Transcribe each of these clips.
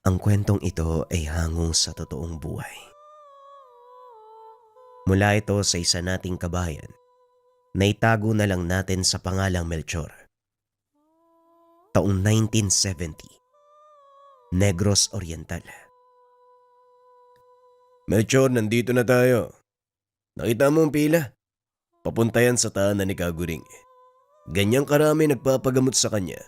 Ang kwentong ito ay hangong sa totoong buhay. Mula ito sa isa nating kabayan na itago na lang natin sa pangalang Melchor. Taong 1970, Negros Oriental. Melchor, nandito na tayo. Nakita mo ang pila? Papunta yan sa tahanan ni Kaguring. Ganyang karami nagpapagamot sa kanya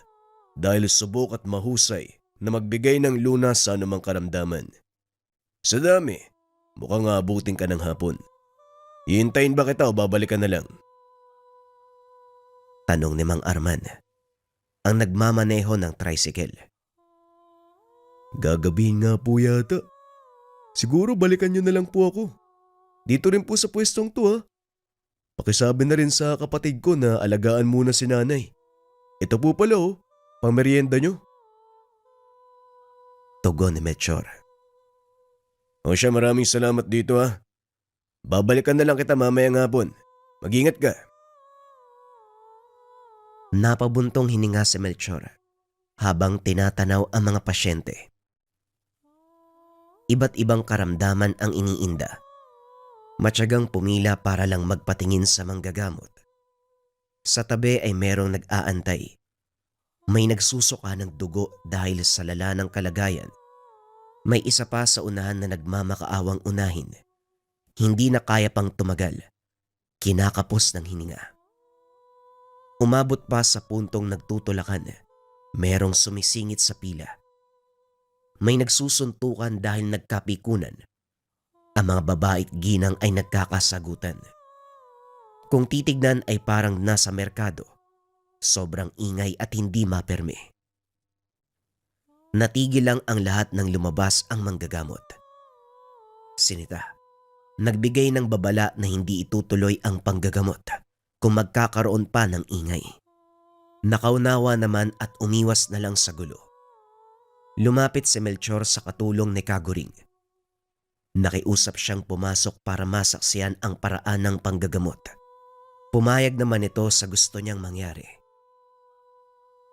dahil subok at mahusay na magbigay ng lunas sa anumang karamdaman. Sa dami, mukhang aabutin ka ng hapon. Hihintayin ba kita o babalikan na lang? Tanong ni Mang Arman, ang nagmamaneho ng tricycle. Gagabihin nga po yata. Siguro balikan nyo na lang po ako. Dito rin po sa pwestong to ha. Pakisabi na rin sa kapatid ko na alagaan muna si nanay. Ito po pala pangmeryenda nyo. Tugon ni Melchor. O siya, maraming salamat dito ha. Babalikan na lang kita mamayang hapon. Mag-ingat ka. Napabuntong hininga si Melchor habang tinatanaw ang mga pasyente. Iba't ibang karamdaman ang iniinda. Matyagang pumila para lang magpatingin sa manggagamot. Sa tabi ay merong nag-aantay. May nagsusuka ng dugo dahil sa lala ng kalagayan. May isa pa sa unahan na nagmamakaawang unahin. Hindi na kaya pang tumagal. Kinakapos ng hininga. Umabot pa sa puntong nagtutulakan. Merong sumisingit sa pila. May nagsusuntukan dahil nagkapikunan. Ang mga babae at ginang ay nagkakasagutan. Kung titignan ay parang nasa merkado. Sobrang ingay at hindi maperme. Natigil lang ang lahat nang lumabas ang manggagamot. Sinita, nagbigay ng babala na hindi itutuloy ang panggagamot kung magkakaroon pa ng ingay. Nakaunawa naman at umiwas na lang sa gulo. Lumapit si Melchor sa katulong ni Kaguring. Nakiusap siyang pumasok para masaksiyan ang paraan ng panggagamot. Pumayag naman ito sa gusto niyang mangyari.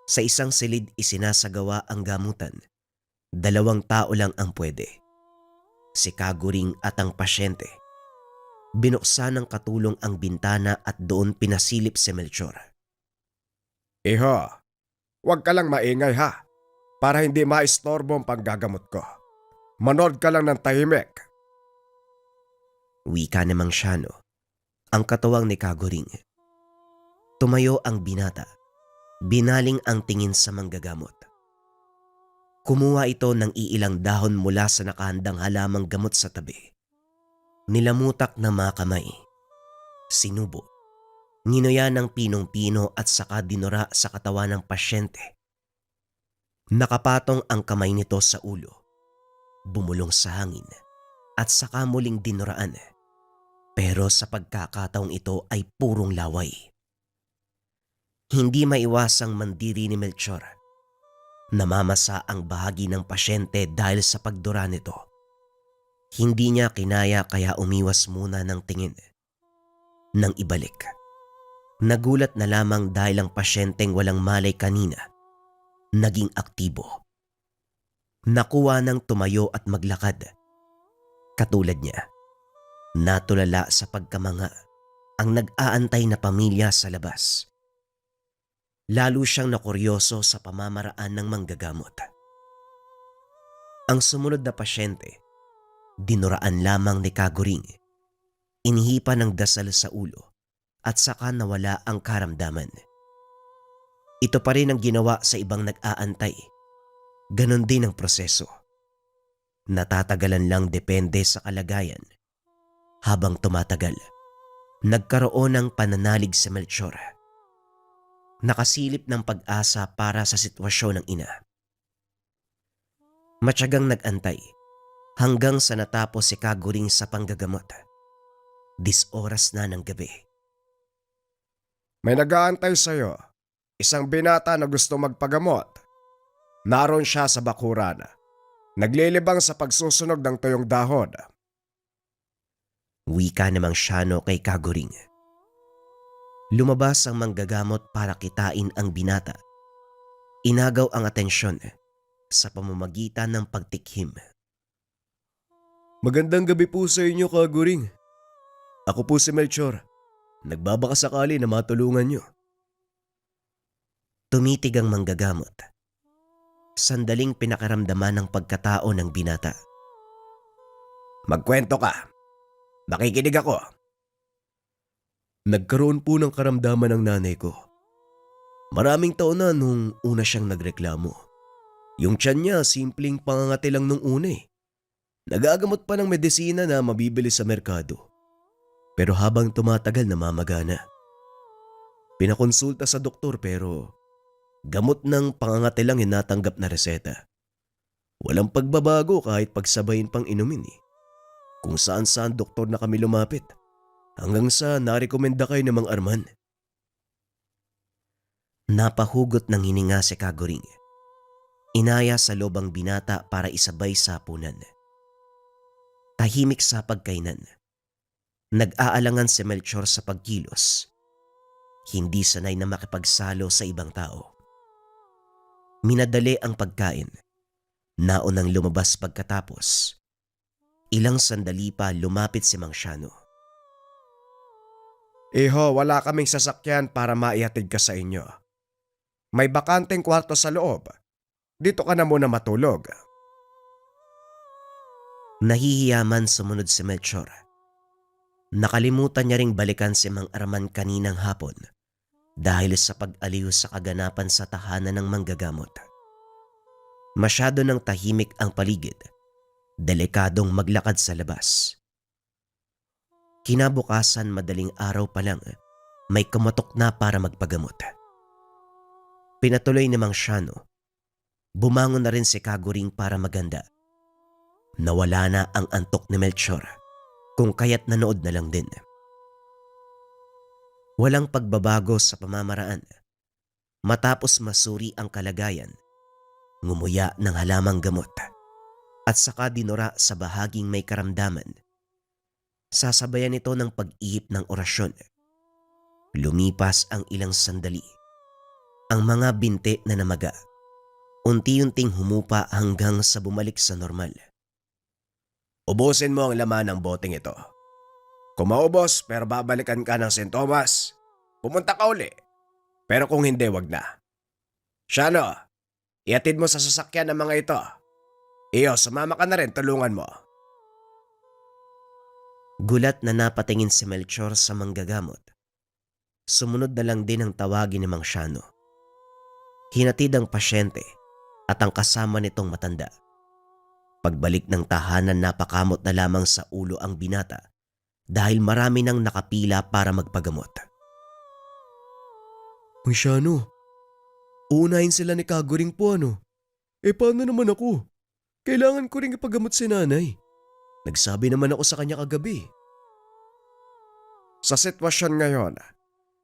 Sa isang silid isinasagawa ang gamutan. 2 tao lang ang pwede. Si Kaguring at ang pasyente. Binuksan ng katulong ang bintana at doon pinasilip si Melchor. Iho, huwag ka lang maingay ha, para hindi maistorbo ang panggagamot ko. Manood ka lang ng tahimik. Wika ni Mang Shano, ang katuwang ni Kaguring. Tumayo ang binata. Binaling ang tingin sa manggagamot. Kumuha ito ng iilang dahon mula sa nakahandang halamang gamot sa tabi. Nilamutak na mga kamay. Sinubo. Ninuya ng pinong-pino at saka dinura sa katawan ng pasyente. Nakapatong ang kamay nito sa ulo. Bumulong sa hangin at saka muling dinuraan. Pero sa pagkakataong ito ay purong laway. Hindi maiwasang mandiri ni Melchor. Namamasa ang bahagi ng pasyente dahil sa pagdura nito. Hindi niya kinaya kaya umiwas muna ng tingin. Nang ibalik, nagulat na lamang dahil ang pasyenteng walang malay kanina, naging aktibo. Nakuha ng tumayo at maglakad. Katulad niya, natulala sa pagkamanga ang nag-aantay na pamilya sa labas. Lalo siyang nakuryoso sa pamamaraan ng manggagamot. Ang sumunod na pasyente, dinuraan lamang ni Kaguring. Inihipa ng dasal sa ulo at saka nawala ang karamdaman. Ito pa rin ang ginawa sa ibang nag-aantay. Ganon din ang proseso. Natatagalan lang depende sa kalagayan. Habang tumatagal, nagkaroon ng pananalig sa Melchor. Nakasilip ng pag-asa para sa sitwasyon ng ina. Matyagang nag-antay hanggang sa natapos si Kaguring sa panggagamot. 10 oras na ng gabi. May nag-aantay sa'yo. Isang binata na gusto magpagamot. Naroon siya sa bakuran. Naglilibang sa pagsusunog ng tuyong dahon. Wika namang Shano kay Kaguring. Lumabas ang manggagamot para kitain ang binata. Inagaw ang atensyon. sa pamamagitan ng pagtikhim. Magandang gabi po sa inyo, Kaguring. Ako po si Melchor. Nagbabaka sakali na matulungan niyo. Tumitig ang manggagamot. Sandaling pinakaramdaman ng pagkatao ng binata. Magkwento ka. Nakikinig ako. Nagkaroon po ng karamdaman ng nanay ko. Maraming taon na nung una siyang nagreklamo. Yung tiyan niya simpleng pangangati lang nung una eh. Nagagamot pa ng medisina na mabibili sa merkado. Pero habang tumatagal namamagana. Pinakonsulta sa doktor pero gamot ng pangangati lang hinatanggap na reseta. Walang pagbabago kahit pagsabayin pang inumin eh. Kung saan-saan doktor na kami lumapit. Hanggang sa narekomenda kayo ng Mang Arman. Napahugot ng hininga si Kagoring. Inaya sa loob ang binata para isabay sa hapunan. Tahimik sa pagkainan. Nag-aalangan si Melchor sa pagkilos. Hindi sanay na makipagsalo sa ibang tao. Minadali ang pagkain. Naunang lumabas pagkatapos. Ilang sandali pa lumapit si Mang Shano. Iho, wala kaming sasakyan para maihatid ka sa inyo. May bakanteng kwarto sa loob. Dito ka na muna matulog. Nahihiyaman sumunod si Melchor. Nakalimutan niya ring balikan si Mang Arman kaninang hapon dahil sa pag-aliw sa kaganapan sa tahanan ng manggagamot. Masyado ng tahimik ang paligid, delikadong maglakad sa labas. Kinabukasan madaling araw pa lang, may kumatok na para magpagamot. Pinatuloy ni Mang Shano. Bumangon na rin si Kagoring para maganda. Nawala na ang antok ni Melchor, kung kaya't nanood na lang din. Walang pagbabago sa pamamaraan. Matapos masuri ang kalagayan, ngumuya ng halamang gamot at saka dinura sa bahaging may karamdaman. Sasabayan ito ng pag-ihip ng orasyon. Lumipas ang ilang sandali. Ang mga binte na namaga, unti-unting humupa hanggang sa bumalik sa normal. Ubusin mo ang laman ng boteng ito. Kung maubos pero babalikan ka ng St. Thomas, pumunta ka uli. Pero kung hindi, wag na. Shano, ihatid mo sa sasakyan ng mga ito. Iyo, sumama ka na rin, tulungan mo. Gulat na napatingin si Melchor sa manggagamot. Sumunod na lang din ang tawagin ni Mang Shano. Hinatid ang pasyente at ang kasama nitong matanda. Pagbalik ng tahanan, napakamot na lamang sa ulo ang binata dahil marami nang nakapila para magpagamot. Mang Shano, uunahin sila ni Kagoring po ano? Paano naman ako? Kailangan ko rin ipagamot si nanay. Nagsabi naman ako sa kanya kagabi. Sa sitwasyon ngayon,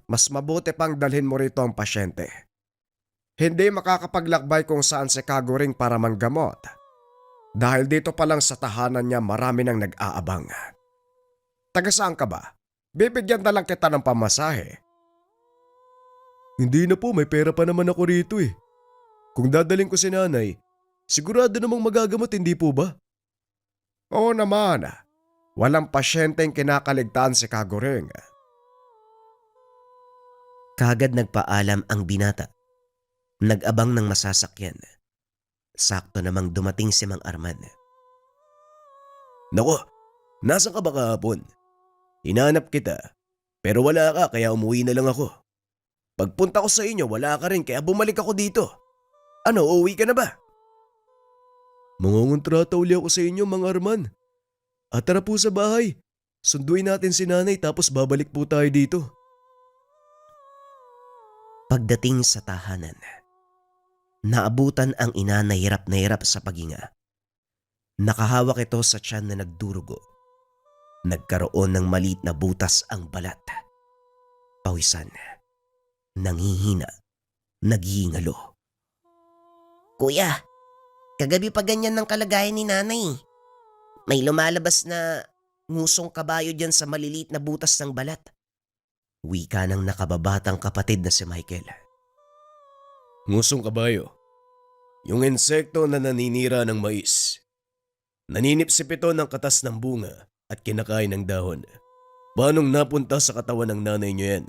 mas mabuti pang dalhin mo rito ang pasyente. Hindi makakapaglakbay kung saan si Kagoring para manggamot. Dahil dito pa lang sa tahanan niya marami nang nag-aabang. Taga saan ka ba? Bibigyan na lang kita ng pamasahe. Hindi na po, may pera pa naman ako rito eh. Kung dadaling ko si nanay, sigurado namang magagamot, hindi po ba? Oo naman. Walang pasyenteng kinakaligtaan si Kagoring. Kagad nagpaalam ang binata. Nag-abang ng masasakyan. Sakto namang dumating si Mang Arman. Nako, nasan ka ba kahapon? Hinanap kita, pero wala ka kaya umuwi na lang ako. Pagpunta ko sa inyo wala ka rin kaya bumalik ako dito. Ano, uuwi ka na ba? Mangungontrata uli ako sa inyo, Mang Arman. At tara po sa bahay. Sunduin natin si nanay tapos babalik po tayo dito. Pagdating sa tahanan, naabutan ang ina na hirap sa paghinga. Nakahawak ito sa tiyan na nagdurugo. Nagkaroon ng maliit na butas ang balat. Pawisan, nanghihina, naghihingalo. Kuya, kagabi pa ganyan ng kalagayan ni nanay. May lumalabas na ngusong kabayo dyan sa maliliit na butas ng balat. Wika ng nakababatang kapatid na si Michael. Ngusong kabayo. Yung insekto na naninira ng mais. Naninipsip ito ng katas ng bunga at kinakain ng dahon. Paanong napunta sa katawan ng nanay niyo yan?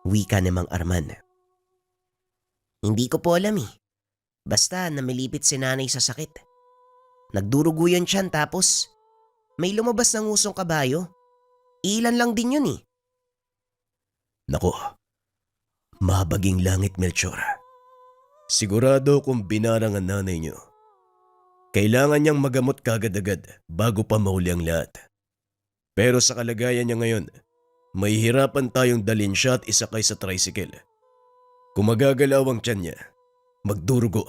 Wika ni Mang Arman. Hindi ko po alam eh. Basta namilipit si nanay sa sakit. Nagdurugo yun siyan tapos may lumabas ng usong kabayo. Ilan lang din yun eh. Nako, mabaging langit, Melchor. Sigurado kung binarang ang nanay niyo. Kailangan niyang magamot kagad-agad bago pa mahuli ang lahat. Pero sa kalagayan niya ngayon, mahihirapan tayong dalhin siya at isakay sa tricycle. Kung magagalaw ang tiyan niya, magdurugo,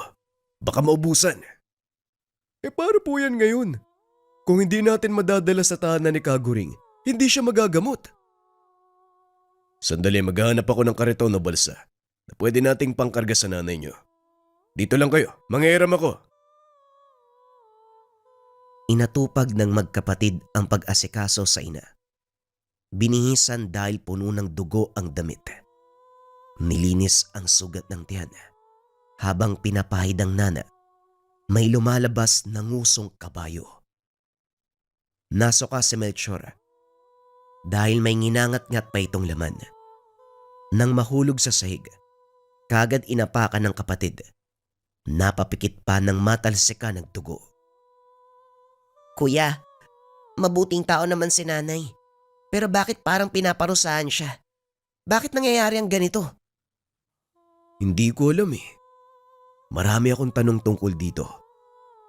baka maubusan. Paano po yan ngayon? Kung hindi natin madadala sa tahanan ni Kaguring, hindi siya magagamot. Sandali, maghahanap ako ng kariton o balsa na pwede nating pangkarga sa nanay niyo. Dito lang kayo, manghihiram ako. Inatupag ng magkapatid ang pag-asikaso sa ina. Binihisan dahil puno ng dugo ang damit. Nilinis ang sugat ng tiyan. Habang pinapahid ang nana, may lumalabas na ngusong kabayo. Nasuka si Melchor dahil may nginangat-ngat pa itong laman. Nang mahulog sa sahig, kagad inapakan ng kapatid. Napapikit pa ng matalsika ng dugo. Kuya, mabuting tao naman si nanay. Pero bakit parang pinaparusahan siya? Bakit nangyayari ang ganito? Hindi ko alam eh. Marami akong tanong tungkol dito.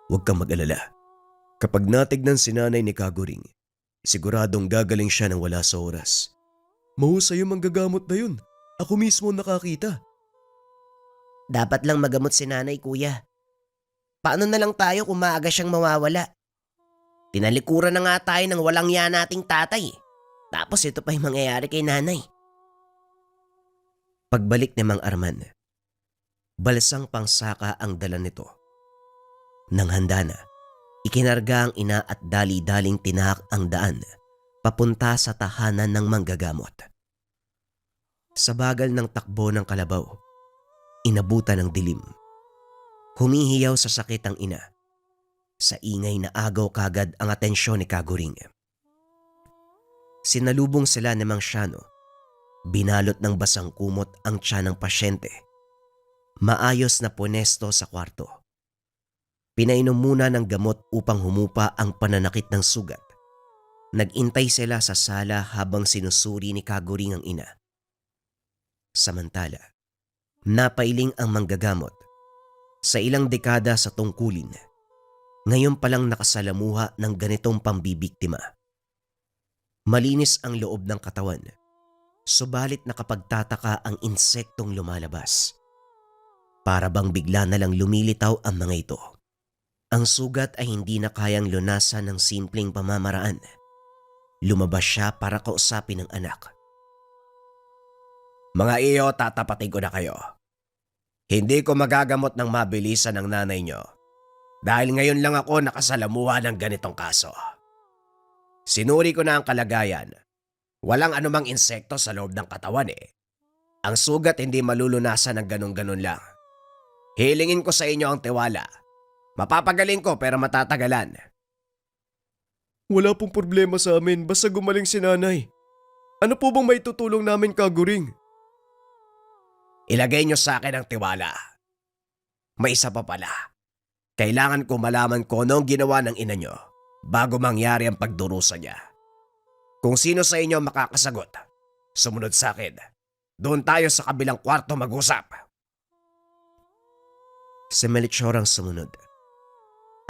Huwag kang mag-alala. Kapag natignan si nanay ni Kaguring, siguradong gagaling siya ng wala sa oras. Mahusay yung manggagamot na yun. Ako mismo nakakita. Dapat lang magamot si nanay, kuya. Paano na lang tayo kung maaga siyang mawawala? Tinalikuran na nga tayo ng walang ya nating tatay. Tapos ito pa yung mangyayari kay nanay. Pagbalik ni Mang Arman, balsang pangsaka ang dala nito. Nang handa na, ikinarga ang ina at dali-daling tinahak ang daan papunta sa tahanan ng manggagamot. Sa bagal ng takbo ng kalabaw, inabutan ng dilim. Humihiyaw sa sakit ang ina. Sa ingay na agaw kagad ang atensyon ni Kaguring. Sinalubong sila ni Mang Siano. Binalot ng basang kumot ang tiyan ng pasyente. Maayos na punesto sa kwarto. Pinainom muna ng gamot upang humupa ang pananakit ng sugat. Nagintay sila sa sala habang sinusuri ni Kaguring ang ina. Samantala, napailing ang manggagamot. Sa ilang dekada sa tungkulin, ngayon palang nakasalamuha ng ganitong pambibiktima. Malinis ang loob ng katawan, subalit nakapagtataka ang insektong lumalabas. Para bang bigla na lang lumilitaw ang mga ito. Ang sugat ay hindi na kayang lunasan ng simpleng pamamaraan. Lumabas siya para kausapin ang anak. Mga iyo, tatapatin ko na kayo. Hindi ko magagamot ng mabilisan ng nanay niyo. Dahil ngayon lang ako nakasalamuha ng ganitong kaso. Sinuri ko na ang kalagayan. Walang anumang insekto sa loob ng katawan eh. Ang sugat hindi malulunasan ng ganun-ganun lang. Hilingin ko sa inyo ang tiwala. Mapapagaling ko pero matatagalan. Wala pong problema sa amin basta gumaling si nanay. Ano po bang may tutulong namin, Kaguring? Ilagay niyo sa akin ang tiwala. May isa pa pala. Kailangan ko malaman ko ano ang ginawa ng ina niyo bago mangyari ang pagdurusa niya. Kung sino sa inyo makakasagot, sumunod sa akin. Doon tayo sa kabilang kwarto mag-usap. Si Melchor ang sumunod.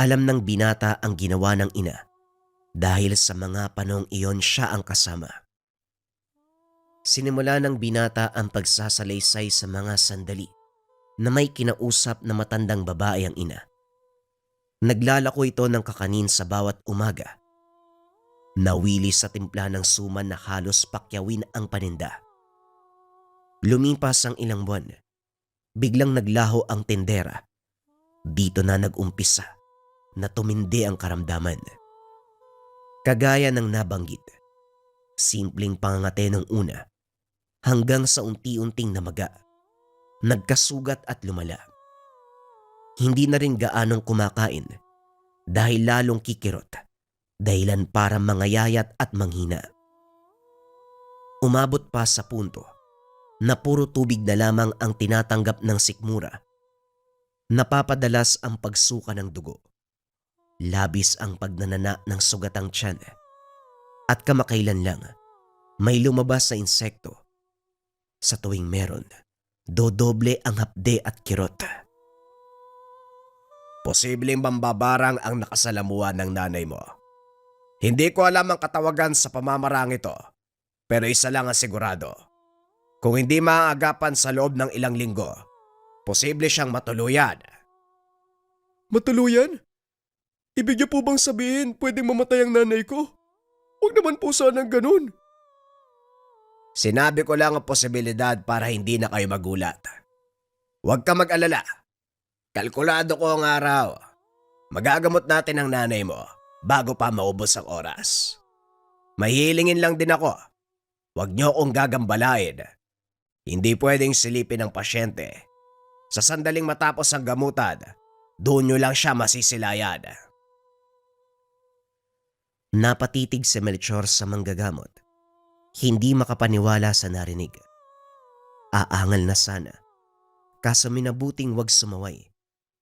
Alam ng binata ang ginawa ng ina dahil sa mga panahong iyon siya ang kasama. Sinimula ng binata ang pagsasalaysay sa mga sandali na may kinausap na matandang babae ang ina. Naglalako ito ng kakanin sa bawat umaga. Nawili sa timpla ng suman na halos pakyawin ang paninda. Lumipas ang ilang buwan. Biglang naglaho ang tendera. Dito na nag-umpisa na tumindi ang karamdaman. Kagaya ng nabanggit, simpleng pangangate ng una hanggang sa unti-unting namaga, nagkasugat at lumala. Hindi na rin gaanong kumakain dahil lalong kikirot, dahilan para mangayayat at manghina. Umabot pa sa punto na puro tubig na lamang ang tinatanggap ng sikmura. Napapadalas ang pagsuka ng dugo, labis ang pagnanana ng sugatang tiyan, at kamakailan lang may lumabas na insekto. Sa tuwing meron, dodoble ang hapde at kirot. Posibleng mambabarang ang nakasalamuhan ng nanay mo. Hindi ko alam ang katawagan sa pamamarang ito, pero isa lang ang sigurado. Kung hindi maaagapan sa loob ng ilang linggo, posible siyang matuluyan. Matuluyan? Ibig niyo po bang sabihin pwedeng mamatay ang nanay ko? Huwag naman po sanang ganun. Sinabi ko lang ang posibilidad para hindi na kayo magulat. Huwag ka mag-alala. Kalkulado ko ang araw. Magagamot natin ang nanay mo bago pa maubos ang oras. Mahihilingin lang din ako. Huwag niyo akong gagambalain. Hindi pwedeng silipin ng pasyente. Sa sandaling matapos ang gamutan, doon niyo lang siya masisilayan. Napatitig si Melchor sa manggagamot. Hindi makapaniwala sa narinig. Aangal na sana, kaso minabuting wag sumaway,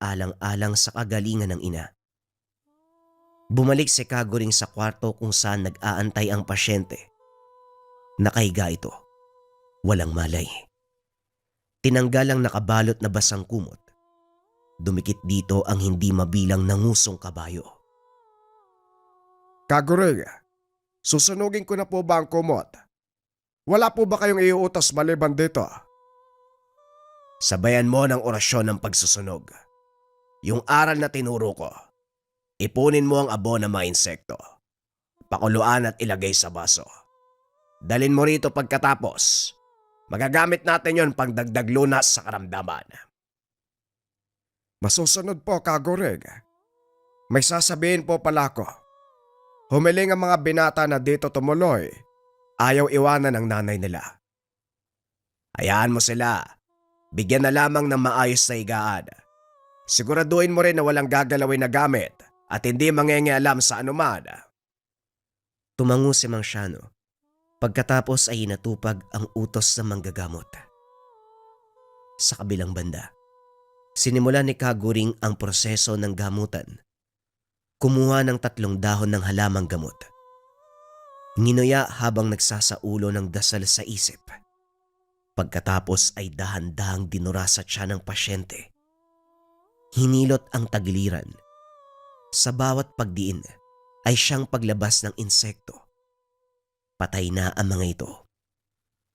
alang-alang sa kagalingan ng ina. Bumalik si Kagoring sa kwarto kung saan nag-aantay ang pasyente. Nakahiga ito. Walang malay. Tinanggal ang nakabalot na basang kumot. Dumikit dito ang hindi mabilang nangusong kabayo. Kagoring, susunugin ko na po ba ang kumot? Wala po ba kayong iuutos maliban dito? Sabayan mo ng orasyon ng pagsusunog. Yung aral na tinuro ko, ipunin mo ang abo ng mga insekto. Pakuluan at ilagay sa baso. Dalin mo rito pagkatapos. Magagamit natin yon pangdagdag lunas sa karamdaman. Masusunod po, Kagoring. May sasabihin po pala ko. Humiling ang mga binata na dito tumuloy. Ayaw iwanan ng nanay nila. Hayaan mo sila. Bigyan na lamang ng maayos na higaan. Siguraduhin mo rin na walang gagalawin na gamit at hindi mangengialam sa anuman. Tumango si Mang Shano. Pagkatapos ay inatupag ang utos ng manggagamot. Sa kabilang banda, sinimulan ni Kagoring ang proseso ng gamutan. Kumuha ng 3 dahon ng halamang gamot. Nginuya habang nagsasaulo ng dasal sa isip. Pagkatapos ay dahan-dahang dinura sa tiyan ng pasyente. Hinilot ang tagiliran. Sa bawat pagdiin ay siyang paglabas ng insekto. Patay na ang mga ito.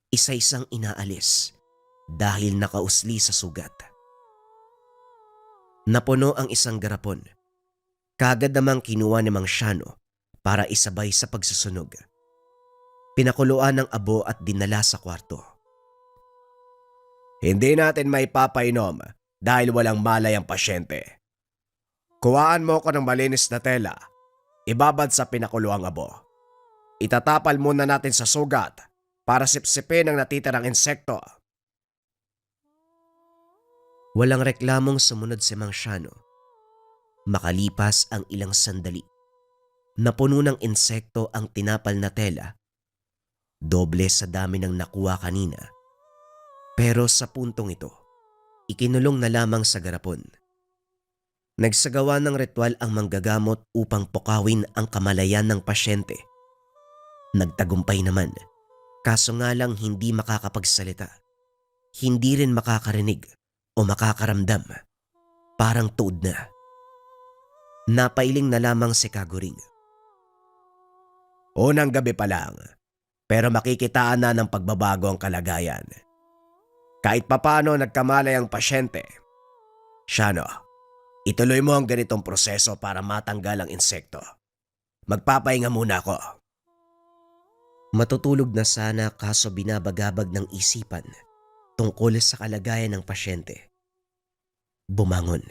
Isa-isang inaalis dahil nakausli sa sugat. Napuno ang isang garapon. Kagad namang kinuha ni Mang Shano para isabay sa pagsusunog. Pinakuluan ng abo at dinala sa kwarto. Hindi natin maipapainom dahil walang malay ang pasyente. Kuhaan mo ko ng malinis na tela. Ibabad sa pinakuluang abo. Itatapal muna natin sa sugat para sipsipin ang natitirang insekto. Walang reklamong sumunod si Mang Shano. Makalipas ang ilang sandali, napuno ng insekto ang tinapal na tela. Doble sa dami ng nakuha kanina. Pero sa puntong ito, ikinulong na lamang sa garapon. Nagsagawa ng ritual ang manggagamot upang pukawin ang kamalayan ng pasyente. Nagtagumpay naman, kaso nga lang hindi makakapagsalita. Hindi rin makakarinig o makakaramdam. Parang tuod na. Napailing na lamang si Kagoring. Unang gabi pa lang, pero makikitaan na ng pagbabago ang kalagayan. Kahit papano nagkamalay ang pasyente. Shano, ituloy mo ang ganitong proseso para matanggal ang insekto. Magpapahinga muna ako. Matutulog na sana kaso binabagabag ng isipan tungkol sa kalagayan ng pasyente. Bumangon.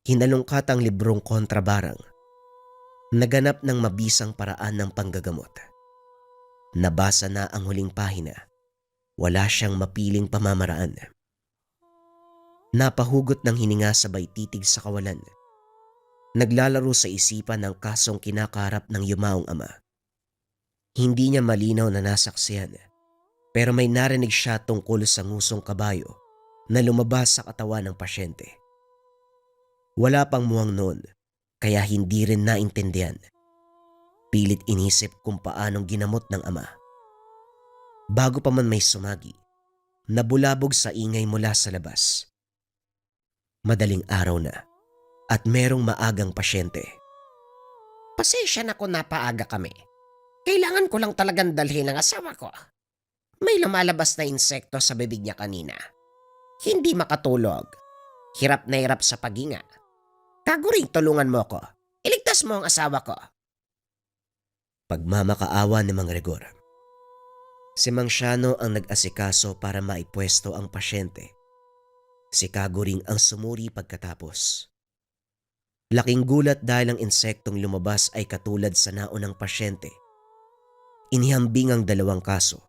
Hinalungkat ang librong kontrabarang. Naganap ng mabisang paraan ng panggagamot. Nabasa na ang huling pahina. Wala siyang mapiling pamamaraan. Napahugot ng hininga sabay titig sa kawalan. Naglalaro sa isipan ng kasong kinakaharap ng yumaong ama. Hindi niya malinaw na nasaksihan, pero may narinig siya tungkol sa ngusong kabayo na lumabas sa katawan ng pasyente. Wala pang muwang noon, kaya hindi rin naintindihan. Pilit inisip kung paanong ginamot ng ama. Bago pa man may sumagi, nabulabog sa ingay mula sa labas. Madaling araw na at merong maagang pasyente. Pasensya na kung napaaga kami. Kailangan ko lang talagang dalhin ang asawa ko. May lumalabas na insekto sa bibig niya kanina. Hindi makatulog. Hirap na hirap sa paghinga. Kaguring, tulungan mo ko. Iligtas mo ang asawa ko. Pagmamakaawa ni Mang Rigor. Si Mang Siano ang nag-asikaso para maipwesto ang pasyente. Si Kaguring ang sumuri pagkatapos. Laking gulat dahil ang insektong lumabas ay katulad sa naunang pasyente. Inihambing ang dalawang kaso.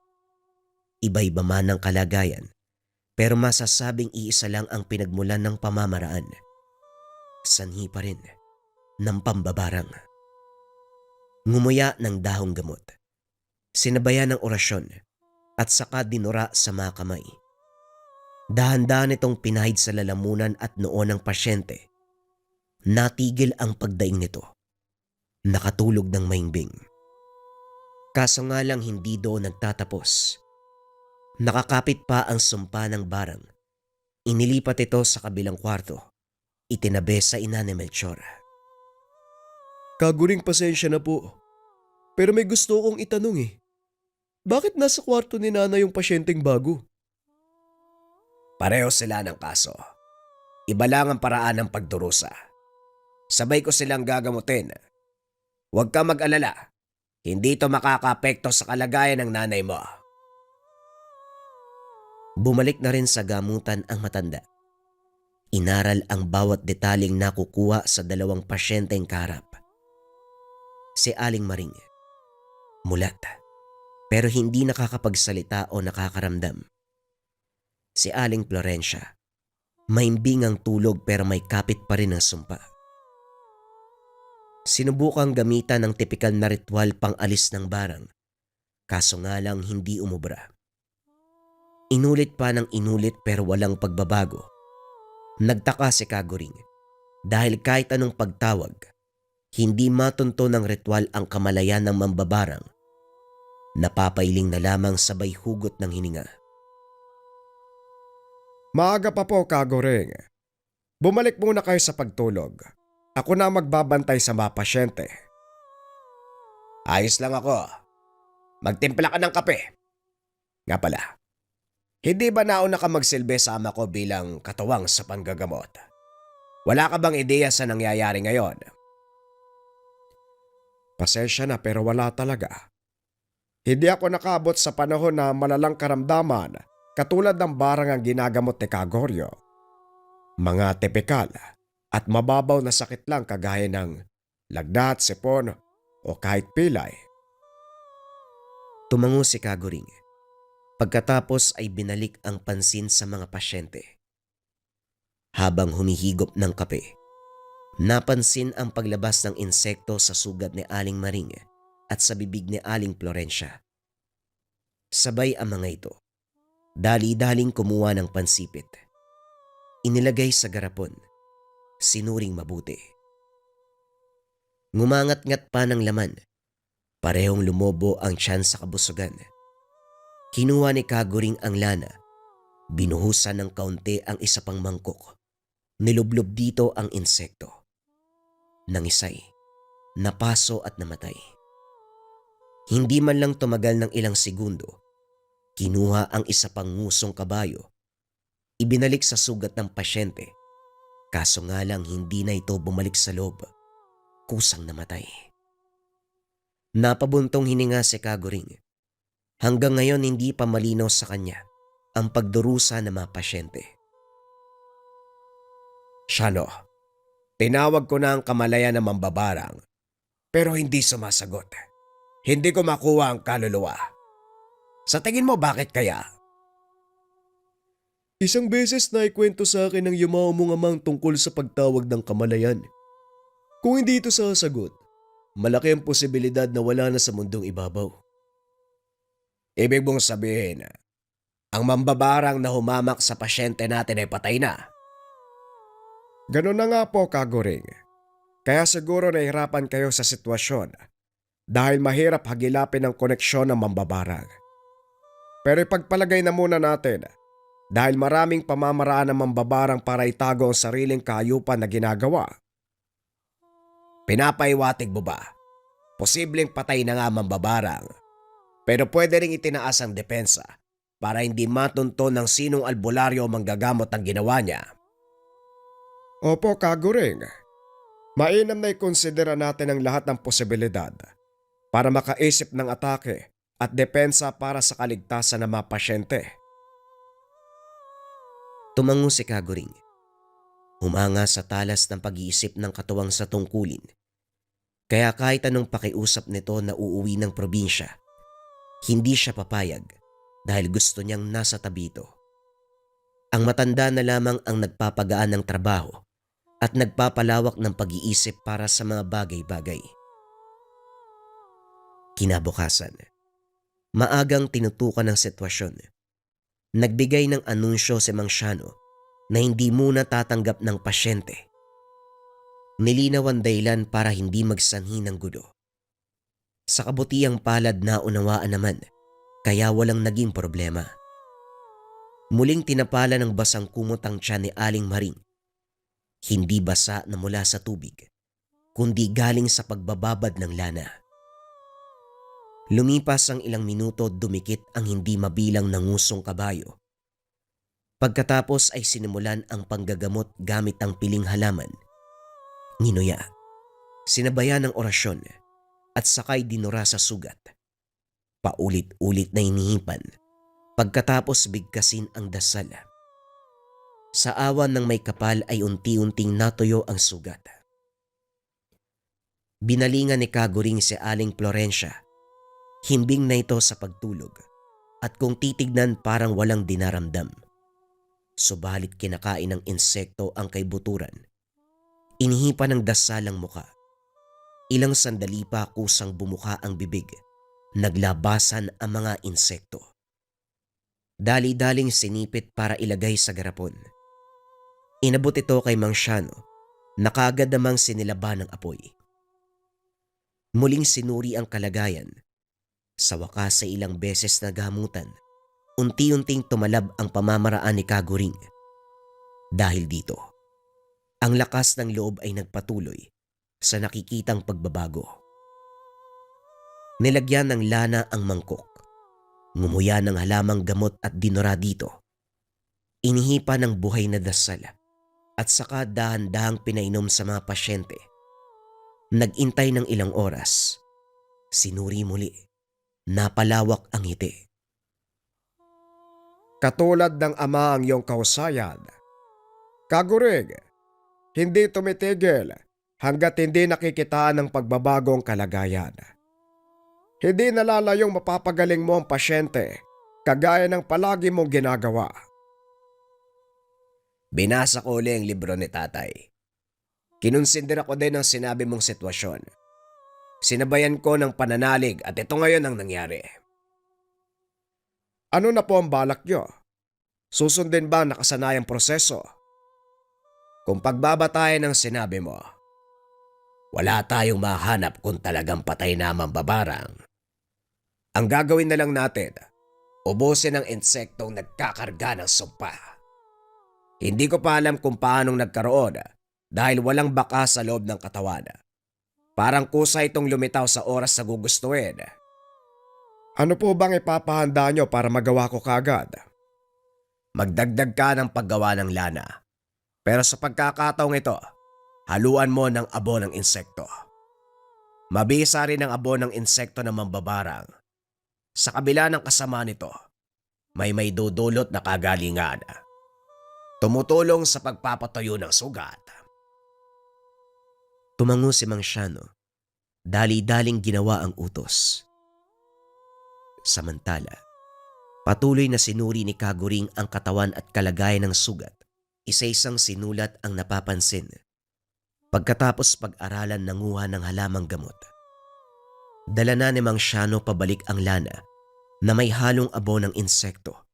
Iba-iba man ang kalagayan, pero masasabing iisa lang ang pinagmulan ng pamamaraan. Sanhi pa rin ng pambabarang. Ngumuya ng dahong gamot. Sinabayan ng orasyon at saka dinura sa mga kamay. Dahan-dahan itong pinahid sa lalamunan at noo ng pasyente. Natigil ang pagdaing nito. Nakatulog ng mahimbing. Kaso nga lang hindi doon nagtatapos. Nakakapit pa ang sumpa ng barang. Inilipat ito sa kabilang kwarto. Itinabi sa ina ni Melchor. Kaguring, pasensya na po. Pero may gusto kong itanong eh. Bakit nasa kwarto ni Nana yung pasyenteng bago? Pareho sila ng kaso. Iba lang ang paraan ng pagdurusa. Sabay ko silang gagamutin. Huwag ka mag-alala. Hindi ito makakaapekto sa kalagayan ng nanay mo. Bumalik na rin sa gamutan ang matanda. Inaral ang bawat detaling nakukuha sa dalawang pasyenteng kaharap. Si Aling Maring, mulat, pero hindi nakakapagsalita o nakakaramdam. Si Aling Florencia, mahimbing ang tulog pero may kapit pa rin ang sumpa. Sinubukang gamitan ng tipikal na ritual pang alis ng barang, kaso nga lang hindi umubra. Inulit pa ng inulit pero walang pagbabago. Nagtaka si Kaguring dahil kahit anong pagtawag, hindi matunto ng ritual ang kamalayan ng mambabarang. Napapailing na lamang sabay hugot ng hininga. Maaga pa po, Kaguring. Bumalik muna kayo sa pagtulog. Ako na magbabantay sa mga pasyente. Ayos lang ako. Magtimpla ka ng kape. Nga pala, hindi ba nauna ka magsilbi sa ama ko bilang katuwang sa panggagamot? Wala ka bang ideya sa nangyayari ngayon? Pasensya na pero wala talaga. Hindi ako nakaabot sa panahon na malalang karamdaman katulad ng barang ang ginagamot ni Kagoryo. Mga tipikal at mababaw na sakit lang kagaya ng lagnat, sipon o kahit pilay. Tumango si Kaguring. Pagkatapos ay binalik ang pansin sa mga pasyente. Habang humihigop ng kape, napansin ang paglabas ng insekto sa sugat ni Aling Maring at sa bibig ni Aling Florencia. Sabay ang mga ito. Dali-daling kumuha ng pansipit. Inilagay sa garapon. Sinuring mabuti. Ngumangat-ngat pa ng laman. Parehong lumobo ang tiyan sa kabusugan. Kinuha ni Kaguring ang lana. Binuhusan ng kaunti ang isa pang mangkok. Nilublob dito ang insekto. Nangisay, napaso at namatay. Hindi man lang tumagal ng ilang segundo. Kinuha ang isa pang ngusong kabayo. Ibinalik sa sugat ng pasyente. Kaso nga lang hindi na ito bumalik sa loob. Kusang namatay. Napabuntong hininga si Kaguring. Hanggang ngayon hindi pa malinaw sa kanya ang pagdurusa ng mga pasyente. Siano, tinawag ko na ang kamalayan ng mambabarang pero hindi sumasagot. Hindi ko makuha ang kaluluwa. Sa tingin mo bakit kaya? Isang beses na ikwento sa akin ng yumao mong amang tungkol sa pagtawag ng kamalayan. Kung hindi ito sasagot, malaki ang posibilidad na wala na sa mundong ibabaw. Ibig mong sabihin, ang mambabarang na humamak sa pasyente natin ay patay na. Ganun na nga po, Kagoring. Kaya siguro nahihirapan kayo sa sitwasyon dahil mahirap hagilapin ang koneksyon ng mambabarang. Pero ipagpalagay na muna natin dahil maraming pamamaraan ng mambabarang para itago ang sariling kaayupan na ginagawa. Pinapaiwatig mo ba? Posibleng patay na nga mambabarang. Pero pwede ring itinaas ang depensa para hindi matunto ng sinong albularyo o manggagamot ang ginawa niya. Opo, Kagoring. Mainam na ikonsidera natin ang lahat ng posibilidad para makaisip ng atake at depensa para sa kaligtasan ng mga pasyente. Tumango si Kagoring. Humanga sa talas ng pag-iisip ng katuwang sa tungkulin. Kaya kahit anong pakiusap nito na uuwi ng probinsya, hindi siya papayag dahil gusto niyang nasa tabi ito. Ang matanda na lamang ang nagpapagaan ng trabaho at nagpapalawak ng pag-iisip para sa mga bagay-bagay. Kinabukasan, maagang tinutukan ng sitwasyon. Nagbigay ng anunsyo si Mang Shano na hindi muna tatanggap ng pasyente. Nilinaw ang dahilan para hindi magsanhi ng gulo. Sa kabutiang palad na unawaan naman, kaya walang naging problema. Muling tinapala ng basang kumot ang tiyan ni Aling Maring. Hindi basa na mula sa tubig, kundi galing sa pagbababad ng lana. Lumipas ang ilang minuto, dumikit ang hindi mabilang na ngusong kabayo. Pagkatapos ay sinimulan ang panggagamot gamit ang piling halaman. Nginuya, sinabayan ng orasyon at sakay dinura sa sugat. Paulit-ulit na inihipan pagkatapos bigkasin ang dasal. Sa awan ng may kapal ay unti-unting natuyo ang sugat. Binalingan ni Kagoring si Aling Florencia. Himbing na ito sa pagtulog at kung titignan parang walang dinaramdam. Subalit kinakain ng insekto ang kay buturan. Inihipan ng dasal ang muka. Ilang sandali pa kusang bumuka ang bibig. Naglabasan ang mga insekto. Dali-daling sinipit para ilagay sa garapon. Inabot ito kay Mang Shano na kaagad namang sinilaban ng apoy. Muling sinuri ang kalagayan. Sa wakas sa ilang beses na gamutan, unti-unting tumalab ang pamamaraan ni Kagoring. Dahil dito, ang lakas ng loob ay nagpatuloy sa nakikitang pagbabago. Nilagyan ng lana ang mangkok. Ngumuya ng halamang gamot at dinura dito. Inihipa ng buhay na dasal at saka dahan-dahang pinainom sa mga pasyente. Nagintay ng ilang oras. Sinuri muli. Napalawak ang ngiti. Katulad ng ama ang iyong kausayan. Kagoring, hindi tumitigil hanggat hindi nakikitaan ng pagbabagong kalagayan. Hindi nalalayong mapapagaling mo ang pasyente kagaya ng palagi mong ginagawa. Binasa ko uli ang libro ni tatay. Kinonsidera ko din ang sinabi mong sitwasyon. Sinabayan ko ng pananalig at ito ngayon ang nangyari. Ano na po ang balak nyo? Susundin ba ang nakasanayang proseso? Kung pagbabatayan ng sinabi mo, wala tayong mahanap kung talagang patay na ang mambabarang. Ang gagawin na lang natin, ubusin ang insektong nagkakarga ng sumpa. Hindi ko pa alam kung paanong nagkaroon dahil walang baka sa loob ng katawan. Parang kusa itong lumitaw sa oras na gugustuhin. Ano po bang ipapahanda nyo para magawa ko kagad? Magdagdag ka ng paggawa ng lana. Pero sa pagkakataong ito, haluan mo ng abo ng insekto. Mabisa rin ang abo ng insekto na mambabarang. Sa kabila ng kasama nito, may dudulot na kagalingan. Tumutulong sa pagpapatayo ng sugat. Tumango si Mang Shano. Dali-daling ginawa ang utos. Samantala, Patuloy na sinuri ni Kaguring ang katawan at kalagayan ng sugat. Isa-isang sinulat ang napapansin. Pagkatapos pag-aralan nanguha ng halamang gamot. Dala na ni Mang Shano pabalik ang lana na may halong abo ng insekto.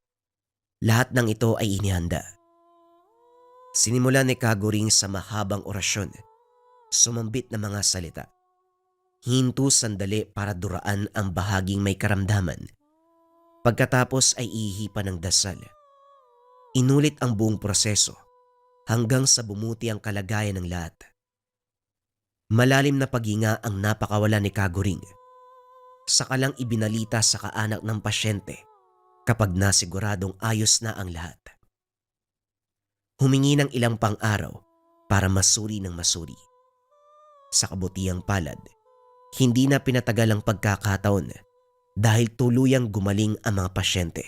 Lahat ng ito ay inihanda. Sinimula ni Kaguring sa mahabang orasyon, sumambit na mga salita. Hinto sandali para duraan ang bahaging may karamdaman. Pagkatapos ay ihipan ng dasal. Inulit ang buong proseso hanggang sa bumuti ang kalagayan ng lahat. Malalim na paghinga ang napakawala ni Kaguring. Saka lang ibinalita sa kaanak ng pasyente kapag nasiguradong ayos na ang lahat. Humingi ng ilang pang-araw para masuri ng masuri. Sa kabutihang palad, hindi na pinatagal ang pagkakataon dahil tuluyang gumaling ang mga pasyente.